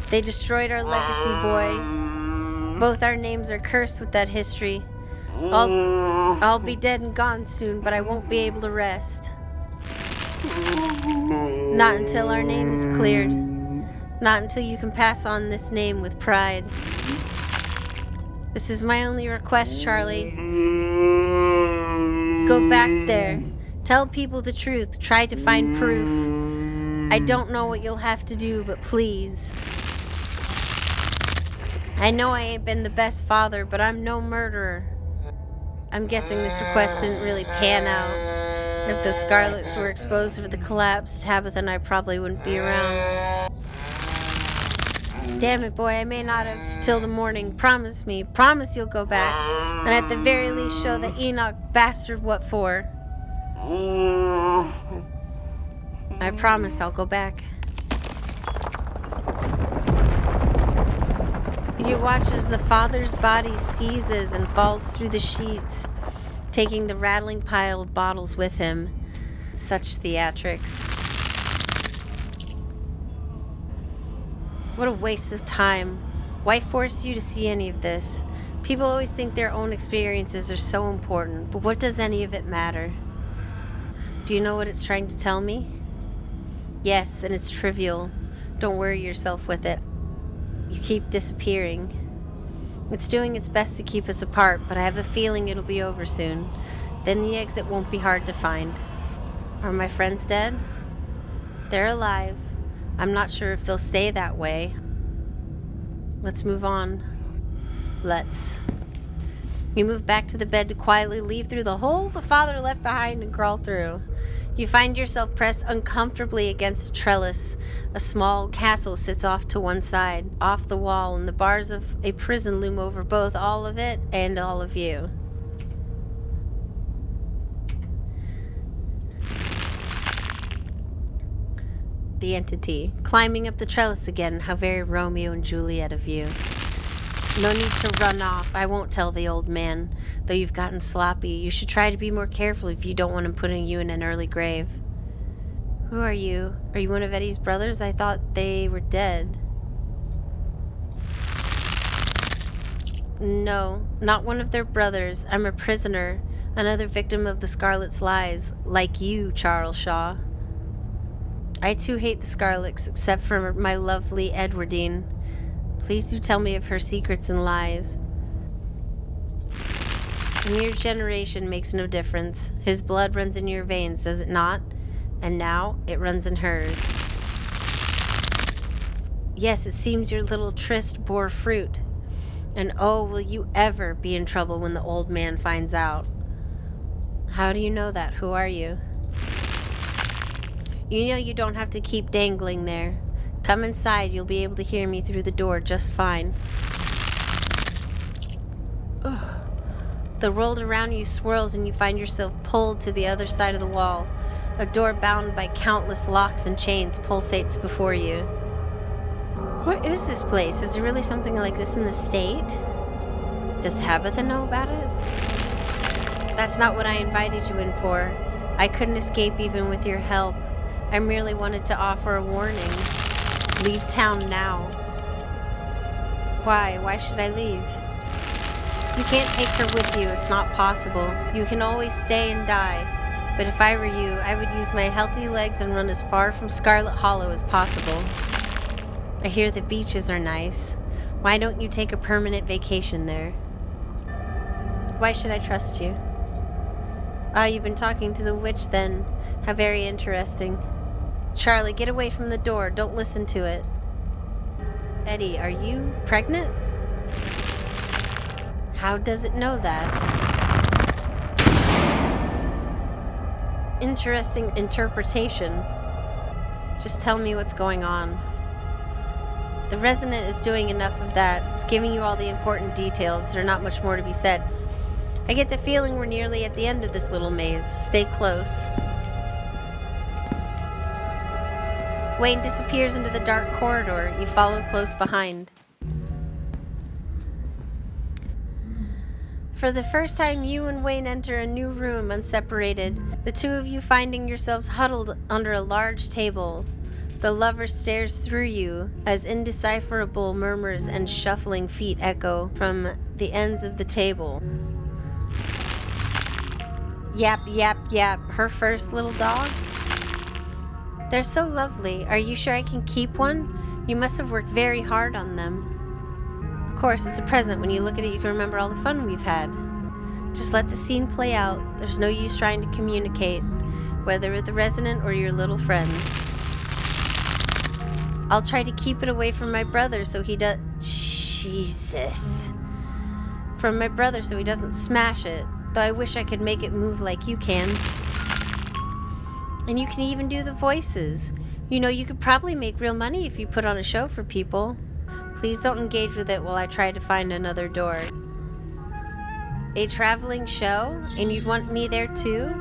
They destroyed our legacy, boy. Both our names are cursed with that history. I'll be dead and gone soon, but I won't be able to rest. Not until our name is cleared. Not until you can pass on this name with pride. This is my only request, Charlie. Go back there. Tell people the truth. Try to find proof. I don't know what you'll have to do, but please. I know I ain't been the best father, but I'm no murderer. I'm guessing this request didn't really pan out. If the Scarlets were exposed for the collapse, Tabitha and I probably wouldn't be around. Damn it, boy, I may not have till the morning. Promise me. Promise you'll go back. And at the very least show the Enoch bastard what for. I promise I'll go back. You watch as the father's body seizes and falls through the sheets, taking the rattling pile of bottles with him. Such theatrics. What a waste of time. Why force you to see any of this? People always think their own experiences are so important, but what does any of it matter? Do you know what it's trying to tell me? Yes, and it's trivial. Don't worry yourself with it. You keep disappearing. It's doing its best to keep us apart, but I have a feeling it'll be over soon. Then the exit won't be hard to find. Are my friends dead? They're alive. I'm not sure if they'll stay that way. Let's move on. Let's. You move back to the bed to quietly leave through the hole the father left behind and crawl through. You find yourself pressed uncomfortably against a trellis. A small castle sits off to one side, off the wall, and the bars of a prison loom over both all of it and all of you. The entity, climbing up the trellis again, how very Romeo and Juliet of you. No need to run off. I won't tell the old man. Though you've gotten sloppy, you should try to be more careful if you don't want him putting you in an early grave. Who are you? Are you one of Eddie's brothers? I thought they were dead. No, not one of their brothers. I'm a prisoner, another victim of the Scarlet's lies, like you, Charles Shaw. I too hate the Scarlets, except for my lovely Edwardine. Please do tell me of her secrets and lies. A mere generation makes no difference. His blood runs in your veins, does it not? And now it runs in hers. Yes, it seems your little tryst bore fruit. And oh, will you ever be in trouble when the old man finds out? How do you know that? Who are you? You know you don't have to keep dangling there. Come inside, you'll be able to hear me through the door just fine. Ugh. The world around you swirls and you find yourself pulled to the other side of the wall. A door bound by countless locks and chains pulsates before you. What is this place? Is there really something like this in the state? Does Tabitha know about it? That's not what I invited you in for. I couldn't escape even with your help. I merely wanted to offer a warning. Leave town now. Why? Why should I leave? You can't take her with you. It's not possible. You can always stay and die. But if I were you, I would use my healthy legs and run as far from Scarlet Hollow as possible. I hear the beaches are nice. Why don't you take a permanent vacation there? Why should I trust you? Ah, you've been talking to the witch then. How very interesting. Charlie, get away from the door. Don't listen to it. Eddie, are you pregnant? How does it know that? Interesting interpretation. Just tell me what's going on. The resonant is doing enough of that. It's giving you all the important details. There's not much more to be said. I get the feeling we're nearly at the end of this little maze. Stay close. Wayne disappears into the dark corridor. You follow close behind. For the first time, you and Wayne enter a new room unseparated, the two of you finding yourselves huddled under a large table. The lover stares through you as indecipherable murmurs and shuffling feet echo from the ends of the table. Yap, yap, yap. Her first little dog? They're so lovely. Are you sure I can keep one? You must have worked very hard on them. Of course, it's a present. When you look at it, you can remember all the fun we've had. Just let the scene play out. There's no use trying to communicate, whether with the resonant or your little friends. I'll try to keep it away from my brother so he does... Jesus. From my brother so he doesn't smash it. Though I wish I could make it move like you can. And you can even do the voices. You know, you could probably make real money if you put on a show for people. Please don't engage with it while I try to find another door. A traveling show? And you'd want me there too?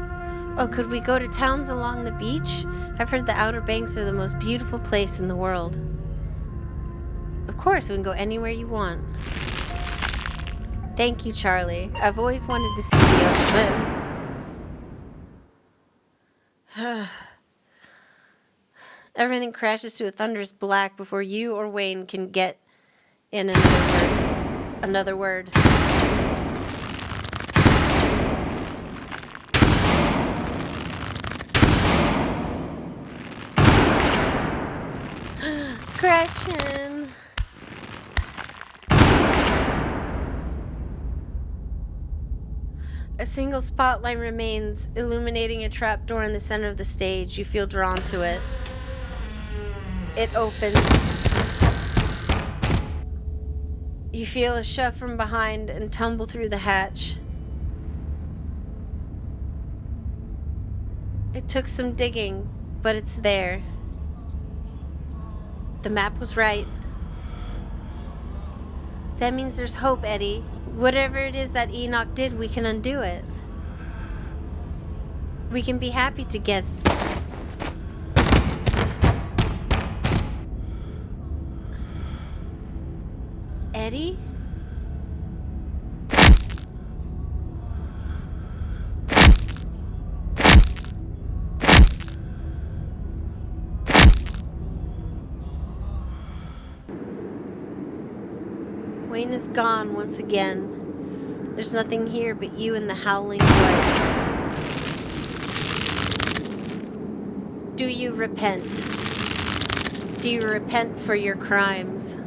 Oh, could we go to towns along the beach? I've heard the Outer Banks are the most beautiful place in the world. Of course, we can go anywhere you want. Thank you, Charlie. I've always wanted to see the ocean. Everything crashes to a thunderous black before you or Wayne can get in another word. Gretchen. A single spotlight remains, illuminating a trapdoor in the center of the stage. You feel drawn to it. It opens. You feel a shove from behind and tumble through the hatch. It took some digging, but it's there. The map was right. That means there's hope, Eddie. Whatever it is that Enoch did, we can undo it. We can be happy together. Eddie? Wayne is gone once again. There's nothing here but you and the howling wood. Do you repent? Do you repent for your crimes?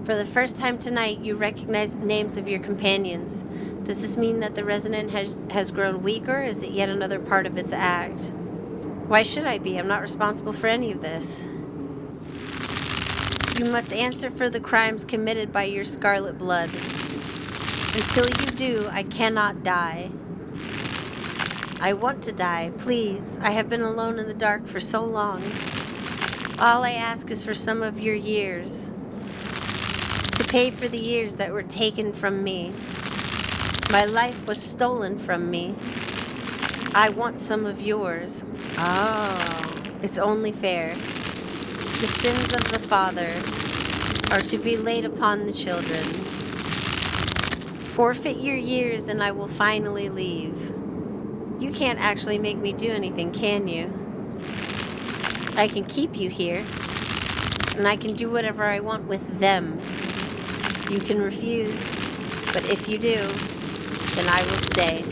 For the first time tonight, you recognize the names of your companions. Does this mean that the resident has grown weaker, or is it yet another part of its act? Why should I be? I'm not responsible for any of this. You must answer for the crimes committed by your scarlet blood. Until you do, I cannot die. I want to die, please. I have been alone in the dark for so long. All I ask is for some of your years. To pay for the years that were taken from me. My life was stolen from me. I want some of yours. Oh, it's only fair. The sins of the father are to be laid upon the children. Forfeit your years and I will finally leave. You can't actually make me do anything, can you? I can keep you here, and I can do whatever I want with them. You can refuse, but if you do, then I will stay.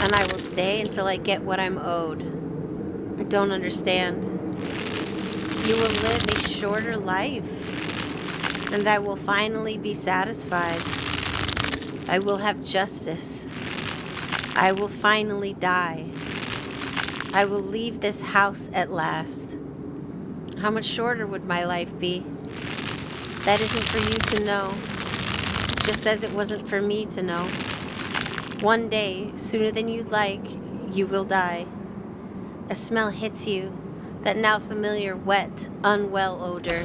And I will stay until I get what I'm owed. I don't understand. You will live a shorter life, and I will finally be satisfied. I will have justice. I will finally die. I will leave this house at last. How much shorter would my life be? That isn't for you to know, just as it wasn't for me to know. One day, sooner than you'd like, you will die. A smell hits you, that now familiar, wet, unwell odor.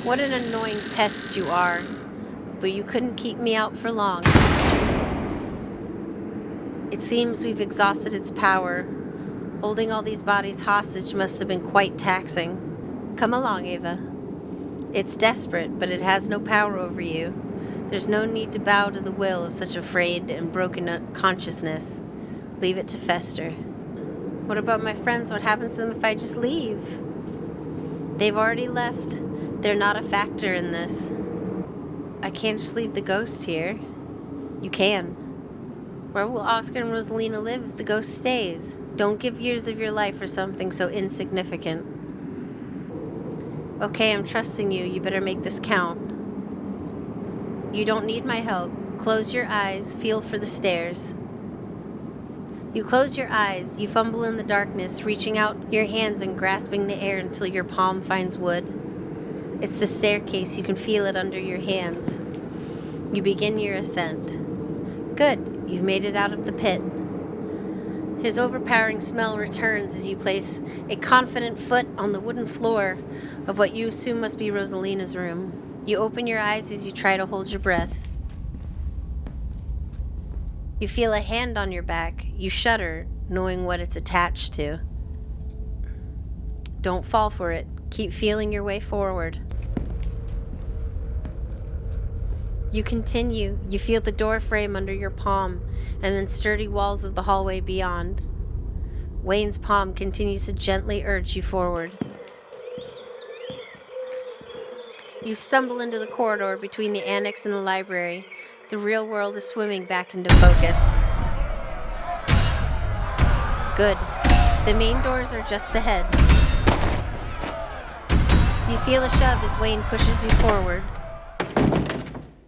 What an annoying pest you are, but you couldn't keep me out for long. It seems we've exhausted its power. Holding all these bodies hostage must have been quite taxing. Come along, Ava. It's desperate, but it has no power over you. There's no need to bow to the will of such a frayed and broken consciousness. Leave it to fester. What about my friends? What happens to them if I just leave? They've already left. They're not a factor in this. I can't just leave the ghost here. You can. Where will Oscar and Rosalina live if the ghost stays? Don't give years of your life for something so insignificant. Okay, I'm trusting you. You better make this count. You don't need my help. Close your eyes. Feel for the stairs. You close your eyes. You fumble in the darkness, reaching out your hands and grasping the air until your palm finds wood. It's the staircase. You can feel it under your hands. You begin your ascent. Good. You've made it out of the pit. His overpowering smell returns as you place a confident foot on the wooden floor of what you assume must be Rosalina's room. You open your eyes as you try to hold your breath. You feel a hand on your back. You shudder, knowing what it's attached to. Don't fall for it. Keep feeling your way forward. You continue. You feel the door frame under your palm, and then sturdy walls of the hallway beyond. Wayne's palm continues to gently urge you forward. You stumble into the corridor between the annex and the library. The real world is swimming back into focus. Good. The main doors are just ahead. You feel a shove as Wayne pushes you forward.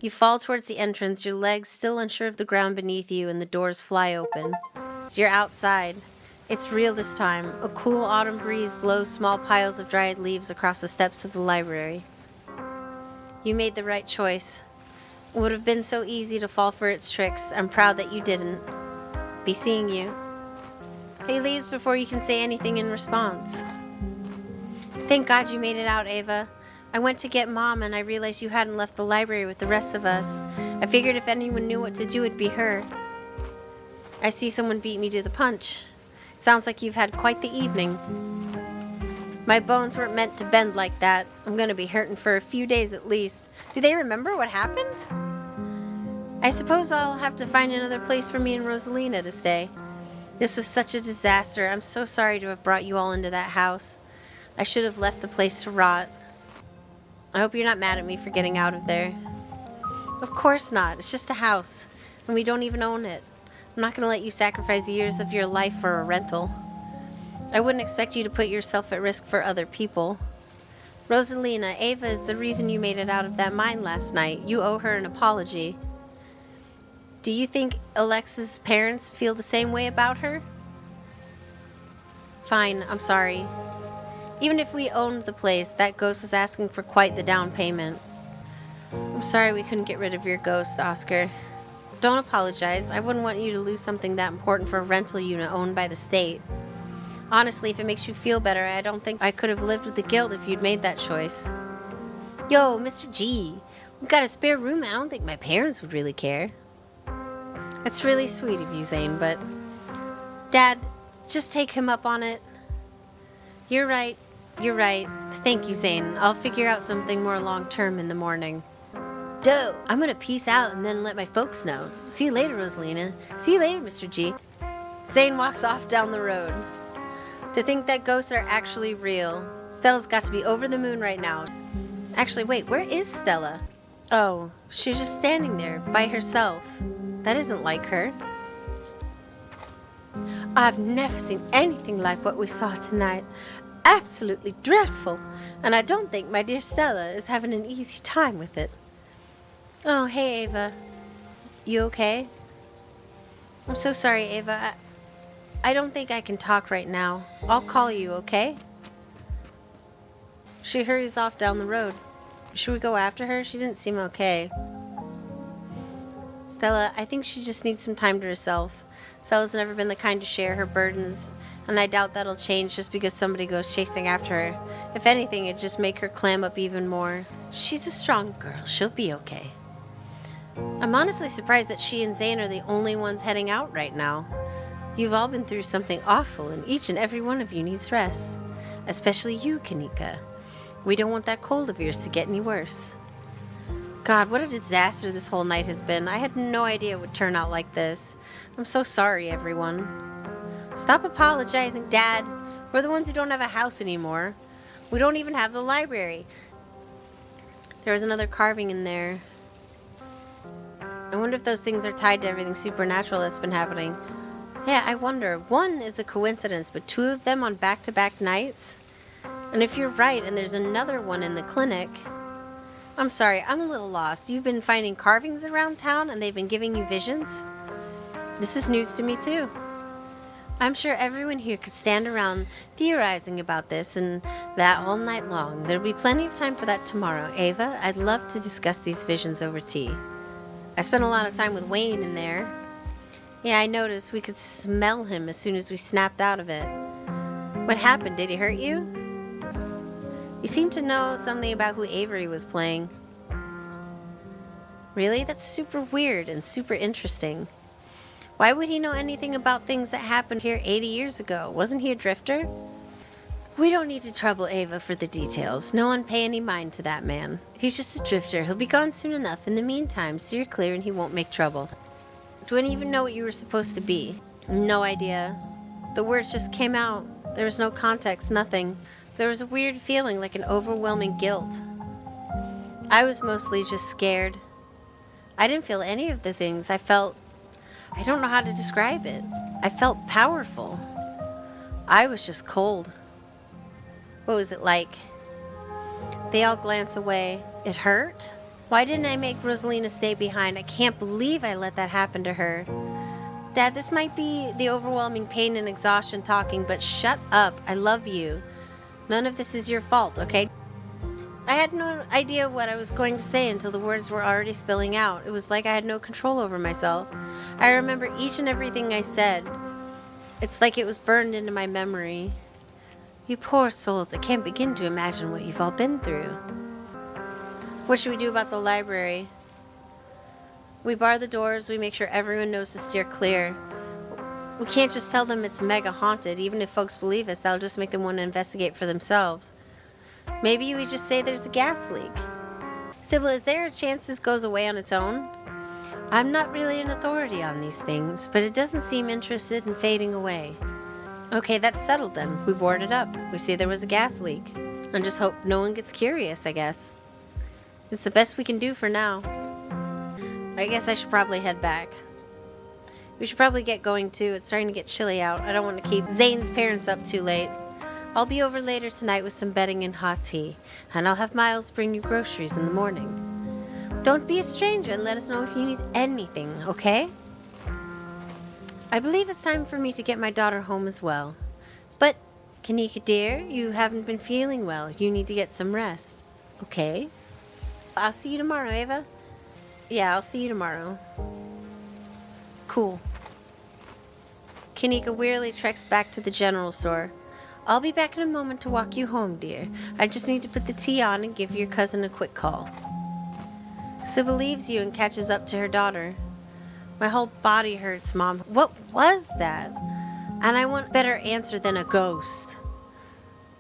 You fall towards the entrance, your legs still unsure of the ground beneath you, and the doors fly open. You're outside. It's real this time. A cool autumn breeze blows small piles of dried leaves across the steps of the library. You made the right choice. It would have been so easy to fall for its tricks. I'm proud that you didn't. Be seeing you. He leaves before you can say anything in response. Thank God you made it out, Ava. I went to get Mom and I realized you hadn't left the library with the rest of us. I figured if anyone knew what to do, it'd be her. I see someone beat me to the punch. Sounds like you've had quite the evening. My bones weren't meant to bend like that. I'm gonna be hurting for a few days at least. Do they remember what happened? I suppose I'll have to find another place for me and Rosalina to stay. This was such a disaster. I'm so sorry to have brought you all into that house. I should have left the place to rot. I hope you're not mad at me for getting out of there. Of course not. It's just a house, and we don't even own it. I'm not going to let you sacrifice years of your life for a rental. I wouldn't expect you to put yourself at risk for other people. Rosalina, Ava is the reason you made it out of that mine last night. You owe her an apology. Do you think Alexa's parents feel the same way about her? Fine, I'm sorry. Even if we owned the place, that ghost was asking for quite the down payment. I'm sorry we couldn't get rid of your ghost, Oscar. Don't apologize. I wouldn't want you to lose something that important for a rental unit owned by the state. Honestly, if it makes you feel better, I don't think I could have lived with the guilt if you'd made that choice. Yo, Mr. G, we've got a spare room. I don't think my parents would really care. That's really sweet of you, Zane, but... Dad, just take him up on it. You're right. You're right. Thank you, Zane. I'll figure out something more long-term in the morning. Dope. I'm gonna peace out and then let my folks know. See you later, Rosalina. See you later, Mr. G. Zane walks off down the road. To think that ghosts are actually real. Stella's got to be over the moon right now. Actually, wait, where is Stella? Oh, she's just standing there by herself. That isn't like her. I've never seen anything like what we saw tonight. Absolutely dreadful. And I don't think my dear Stella is having an easy time with it. Oh, hey, Ava. You okay? I'm so sorry, Ava. I don't think I can talk right now. I'll call you, okay? She hurries off down the road. Should we go after her? She didn't seem okay. Stella, I think she just needs some time to herself. Stella's never been the kind to share her burdens, and I doubt that'll change just because somebody goes chasing after her. If anything, it'd just make her clam up even more. She's a strong girl. She'll be okay. I'm honestly surprised that she and Zane are the only ones heading out right now. You've all been through something awful, and each and every one of you needs rest. Especially you, Kanika. We don't want that cold of yours to get any worse. God, what a disaster this whole night has been. I had no idea it would turn out like this. I'm so sorry, everyone. Stop apologizing, Dad. We're the ones who don't have a house anymore. We don't even have the library. There was another carving in there. I wonder if those things are tied to everything supernatural that's been happening. Yeah, I wonder. One is a coincidence, but two of them on back-to-back nights? And if you're right, and there's another one in the clinic... I'm sorry, I'm a little lost. You've been finding carvings around town, and they've been giving you visions? This is news to me, too. I'm sure everyone here could stand around theorizing about this and that all night long. There'll be plenty of time for that tomorrow. Ava, I'd love to discuss these visions over tea. I spent a lot of time with Wayne in there. Yeah, I noticed we could smell him as soon as we snapped out of it. What happened? Did he hurt you? You seem to know something about who Avery was playing. Really? That's super weird and super interesting. Why would he know anything about things that happened here 80 years ago? Wasn't he a drifter? We don't need to trouble Ava for the details. No one pay any mind to that man. He's just a drifter. He'll be gone soon enough. In the meantime, steer clear and he won't make trouble. Didn't even know what you were supposed to be. No idea. The words just came out. There was no context, nothing. There was a weird feeling, like an overwhelming guilt. I was mostly just scared. I didn't feel any of the things. I don't know how to describe it. I felt powerful. I was just cold. What was it like? They all glance away. It hurt? Why didn't I make Rosalina stay behind? I can't believe I let that happen to her. Dad, this might be the overwhelming pain and exhaustion talking, but shut up. I love you. None of this is your fault, okay? I had no idea what I was going to say until the words were already spilling out. It was like I had no control over myself. I remember each and everything I said. It's like it was burned into my memory. You poor souls, I can't begin to imagine what you've all been through. What should we do about the library? We bar the doors, we make sure everyone knows to steer clear. We can't just tell them it's mega haunted. Even if folks believe us, that'll just make them want to investigate for themselves. Maybe we just say there's a gas leak. Sybil, is there a chance this goes away on its own? I'm not really an authority on these things, but it doesn't seem interested in fading away. Okay, that's settled then. We board it up. We say there was a gas leak. And just hope no one gets curious, I guess. It's the best we can do for now. I guess I should probably head back. We should probably get going too. It's starting to get chilly out. I don't want to keep Zane's parents up too late. I'll be over later tonight with some bedding and hot tea, and I'll have Miles bring you groceries in the morning. Don't be a stranger and let us know if you need anything, okay? I believe it's time for me to get my daughter home as well. But, Kanika dear, you haven't been feeling well. You need to get some rest. Okay? I'll see you tomorrow, Ava. Yeah, I'll see you tomorrow. Cool. Kanika wearily treks back to the general store. I'll be back in a moment to walk you home, dear. I just need to put the tea on and give your cousin a quick call. Sybil leaves you and catches up to her daughter. My whole body hurts, Mom. What was that? And I want a better answer than a ghost.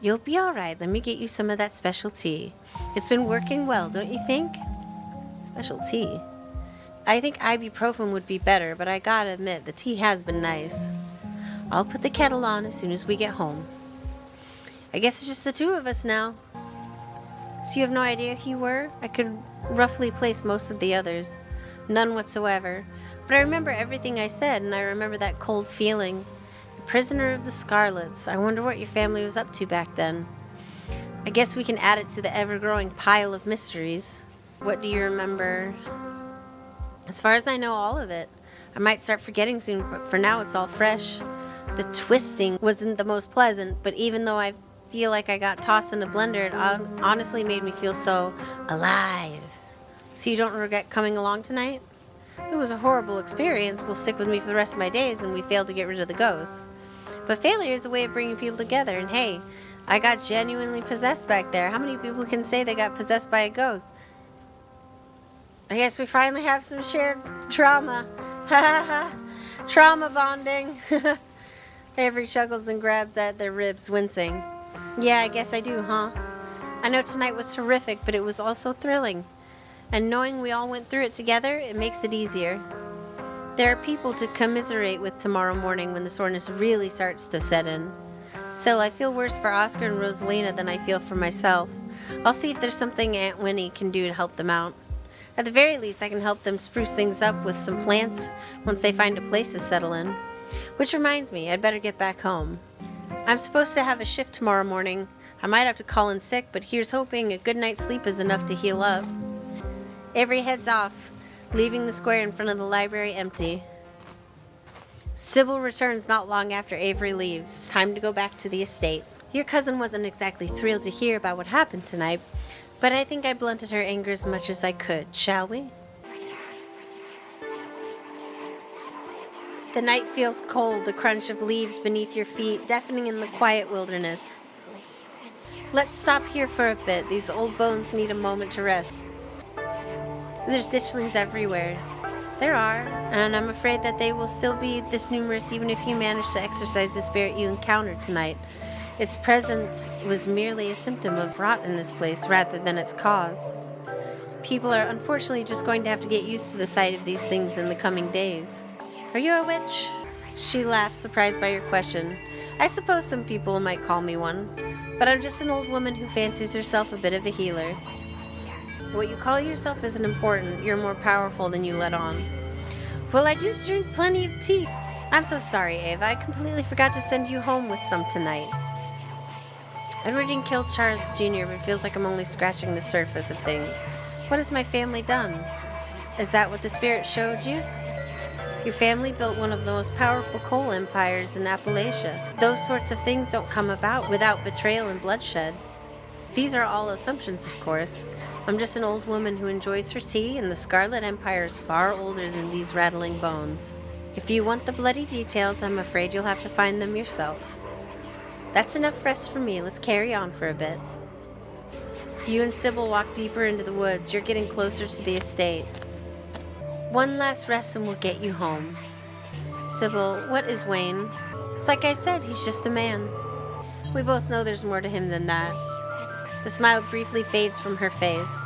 You'll be all right. Let me get you some of that special tea. It's been working well, don't you think? Special tea? I think ibuprofen would be better, but I gotta admit, the tea has been nice. I'll put the kettle on as soon as we get home. I guess it's just the two of us now. So you have no idea who you were? I could roughly place most of the others. None whatsoever. But I remember everything I said, and I remember that cold feeling. The prisoner of the Scarlets. I wonder what your family was up to back then. I guess we can add it to the ever-growing pile of mysteries. What do you remember? As far as I know, all of it. I might start forgetting soon, but for now it's all fresh. The twisting wasn't the most pleasant, but even though I feel like I got tossed in a blender, it honestly made me feel so alive. So you don't regret coming along tonight? It was a horrible experience. Will stick with me for the rest of my days, and we failed to get rid of the ghosts. But failure is a way of bringing people together, and hey, I got genuinely possessed back there. How many people can say they got possessed by a ghost? I guess we finally have some shared trauma. Ha ha ha. Trauma bonding. Avery chuckles and grabs at their ribs, wincing. Yeah, I guess I do, huh? I know tonight was horrific, but it was also thrilling. And knowing we all went through it together, it makes it easier. There are people to commiserate with tomorrow morning when the soreness really starts to set in. Still, I feel worse for Oscar and Rosalina than I feel for myself. I'll see if there's something Aunt Winnie can do to help them out. At the very least, I can help them spruce things up with some plants once they find a place to settle in. Which reminds me, I'd better get back home. I'm supposed to have a shift tomorrow morning. I might have to call in sick, but here's hoping a good night's sleep is enough to heal up. Avery heads off, leaving the square in front of the library empty. Sybil returns not long after Avery leaves. It's time to go back to the estate. Your cousin wasn't exactly thrilled to hear about what happened tonight, but I think I blunted her anger as much as I could, shall we? The night feels cold, the crunch of leaves beneath your feet, deafening in the quiet wilderness. Let's stop here for a bit. These old bones need a moment to rest. There's ditchlings everywhere. There are, and I'm afraid that they will still be this numerous even if you manage to exorcise the spirit you encountered tonight. Its presence was merely a symptom of rot in this place rather than its cause. People are unfortunately just going to have to get used to the sight of these things in the coming days. Are you a witch? She laughed, surprised by your question. I suppose some people might call me one, but I'm just an old woman who fancies herself a bit of a healer. What you call yourself isn't important. You're more powerful than you let on. Well, I do drink plenty of tea. I'm so sorry, Ava. I completely forgot to send you home with some tonight. Edwardine killed Charles Jr., but it feels like I'm only scratching the surface of things. What has my family done? Is that what the spirit showed you? Your family built one of the most powerful coal empires in Appalachia. Those sorts of things don't come about without betrayal and bloodshed. These are all assumptions, of course. I'm just an old woman who enjoys her tea, and the Scarlet Empire is far older than these rattling bones. If you want the bloody details, I'm afraid you'll have to find them yourself. That's enough rest for me. Let's carry on for a bit. You and Sybil walk deeper into the woods. You're getting closer to the estate. One last rest and we'll get you home. Sybil, what is Wayne? It's like I said, he's just a man. We both know there's more to him than that. The smile briefly fades from her face.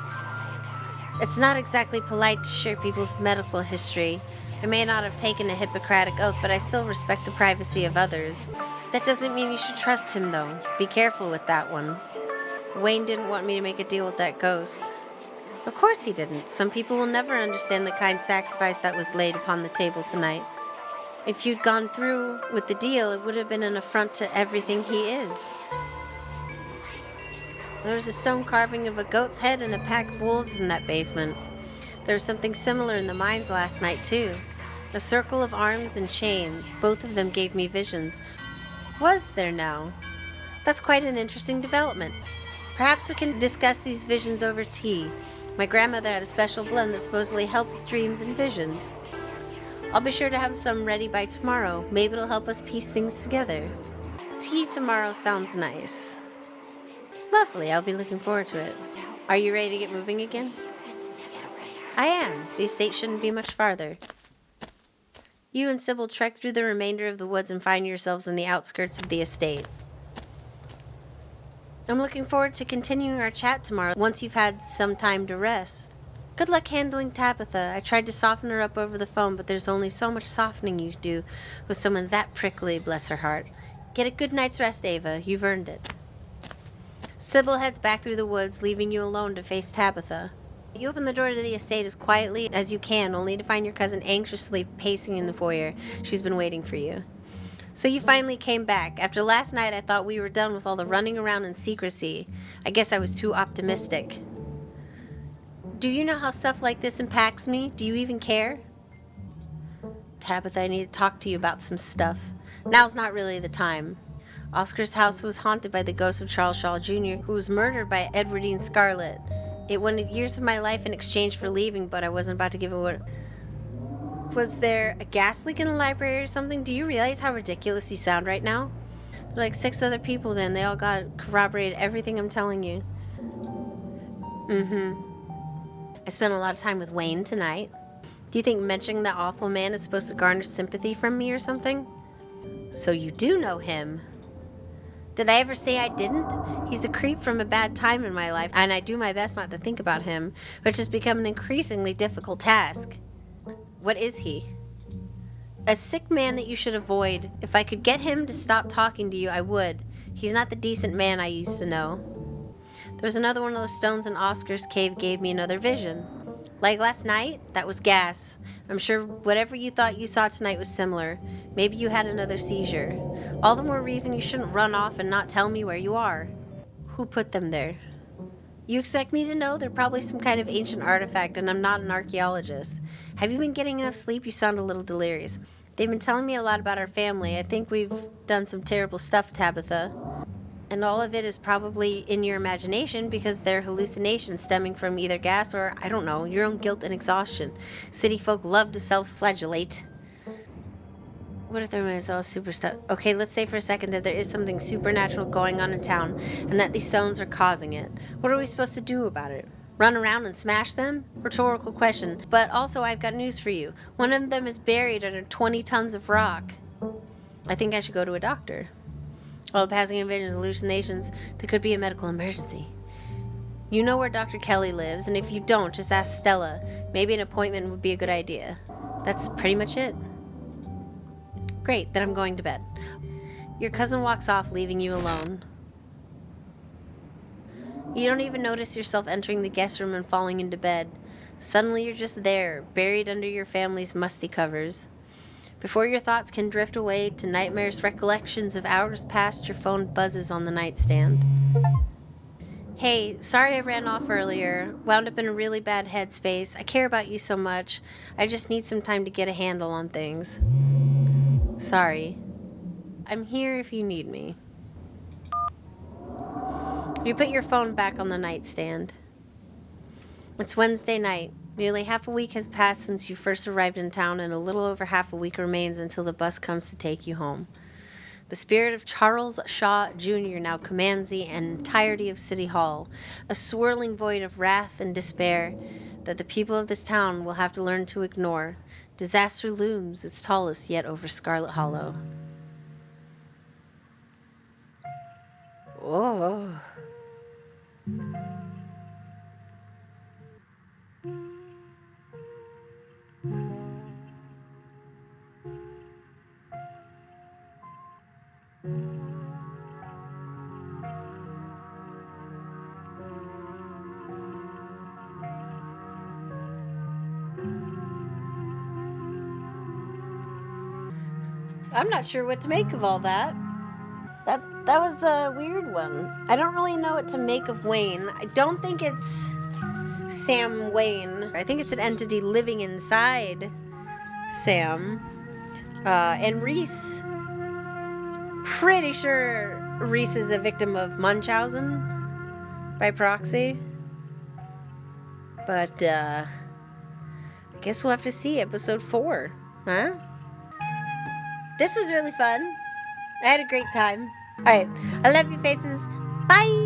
It's not exactly polite to share people's medical history. I may not have taken a Hippocratic oath, but I still respect the privacy of others. That doesn't mean you should trust him, though. Be careful with that one. Wayne didn't want me to make a deal with that ghost. Of course he didn't. Some people will never understand the kind sacrifice that was laid upon the table tonight. If you'd gone through with the deal, it would have been an affront to everything he is. There was a stone carving of a goat's head and a pack of wolves in that basement. There was something similar in the mines last night, too. A circle of arms and chains. Both of them gave me visions. Was there now? That's quite an interesting development. Perhaps we can discuss these visions over tea. My grandmother had a special blend that supposedly helped with dreams and visions. I'll be sure to have some ready by tomorrow. Maybe it'll help us piece things together. Tea tomorrow sounds nice. Lovely, I'll be looking forward to it. Are you ready to get moving again? I am. The estate shouldn't be much farther. You and Sybil trek through the remainder of the woods and find yourselves in the outskirts of the estate. I'm looking forward to continuing our chat tomorrow once you've had some time to rest. Good luck handling Tabitha. I tried to soften her up over the phone, but there's only so much softening you can do with someone that prickly, bless her heart. Get a good night's rest, Ava. You've earned it. Sybil heads back through the woods, leaving you alone to face Tabitha. You open the door to the estate as quietly as you can, only to find your cousin anxiously pacing in the foyer. She's been waiting for you. So you finally came back. After last night, I thought we were done with all the running around in secrecy. I guess I was too optimistic. Do you know how stuff like this impacts me? Do you even care? Tabitha, I need to talk to you about some stuff. Now's not really the time. Oscar's house was haunted by the ghost of Charles Shaw Jr., who was murdered by Edwardine Scarlet. It wanted years of my life in exchange for leaving, but I wasn't about to give it away. Was there a gas leak in the library or something? Do you realize how ridiculous you sound right now? There were like 6 other people then. They all corroborated everything I'm telling you. I spent a lot of time with Wayne tonight. Do you think mentioning that awful man is supposed to garner sympathy from me or something? So you do know him. Did I ever say I didn't? He's a creep from a bad time in my life, and I do my best not to think about him, which has become an increasingly difficult task. What is he? A sick man that you should avoid. If I could get him to stop talking to you, I would. He's not the decent man I used to know. There was another one of those stones in Oscar's cave gave me another vision. Like last night, that was gas. I'm sure whatever you thought you saw tonight was similar. Maybe you had another seizure. All the more reason you shouldn't run off and not tell me where you are. Who put them there? You expect me to know? They're probably some kind of ancient artifact, and I'm not an archaeologist. Have you been getting enough sleep? You sound a little delirious. They've been telling me a lot about our family. I think we've done some terrible stuff, Tabitha. And all of it is probably in your imagination because they're hallucinations stemming from either gas or, I don't know, your own guilt and exhaustion. City folk love to self-flagellate. What if they're all super stuff? Okay, let's say for a second that there is something supernatural going on in town and that these stones are causing it. What are we supposed to do about it? Run around and smash them? Rhetorical question. But also, I've got news for you. One of them is buried under 20 tons of rock. I think I should go to a doctor. While passing in visions, hallucinations, there could be a medical emergency. You know where Dr. Kelly lives, and if you don't, just ask Stella. Maybe an appointment would be a good idea. That's pretty much it. Great, then I'm going to bed. Your cousin walks off, leaving you alone. You don't even notice yourself entering the guest room and falling into bed. Suddenly you're just there, buried under your family's musty covers. Before your thoughts can drift away to nightmares, recollections of hours past, your phone buzzes on the nightstand. Hey, sorry I ran off earlier. Wound up in a really bad headspace. I care about you so much. I just need some time to get a handle on things. Sorry. I'm here if you need me. You put your phone back on the nightstand. It's Wednesday night. Nearly half a week has passed since you first arrived in town, and a little over half a week remains until the bus comes to take you home. The spirit of Charles Shaw Jr. now commands the entirety of City Hall, a swirling void of wrath and despair that the people of this town will have to learn to ignore. Disaster looms its tallest yet over Scarlet Hollow. Oh. I'm not sure what to make of all that. That was a weird one. I don't really know what to make of Wayne. I don't think it's Sam Wayne. I think it's an entity living inside Sam. And Reese. Pretty sure Reese is a victim of Munchausen by proxy. But, I guess we'll have to see episode 4. Huh? This was really fun. I had a great time. Alright, I love you faces. Bye!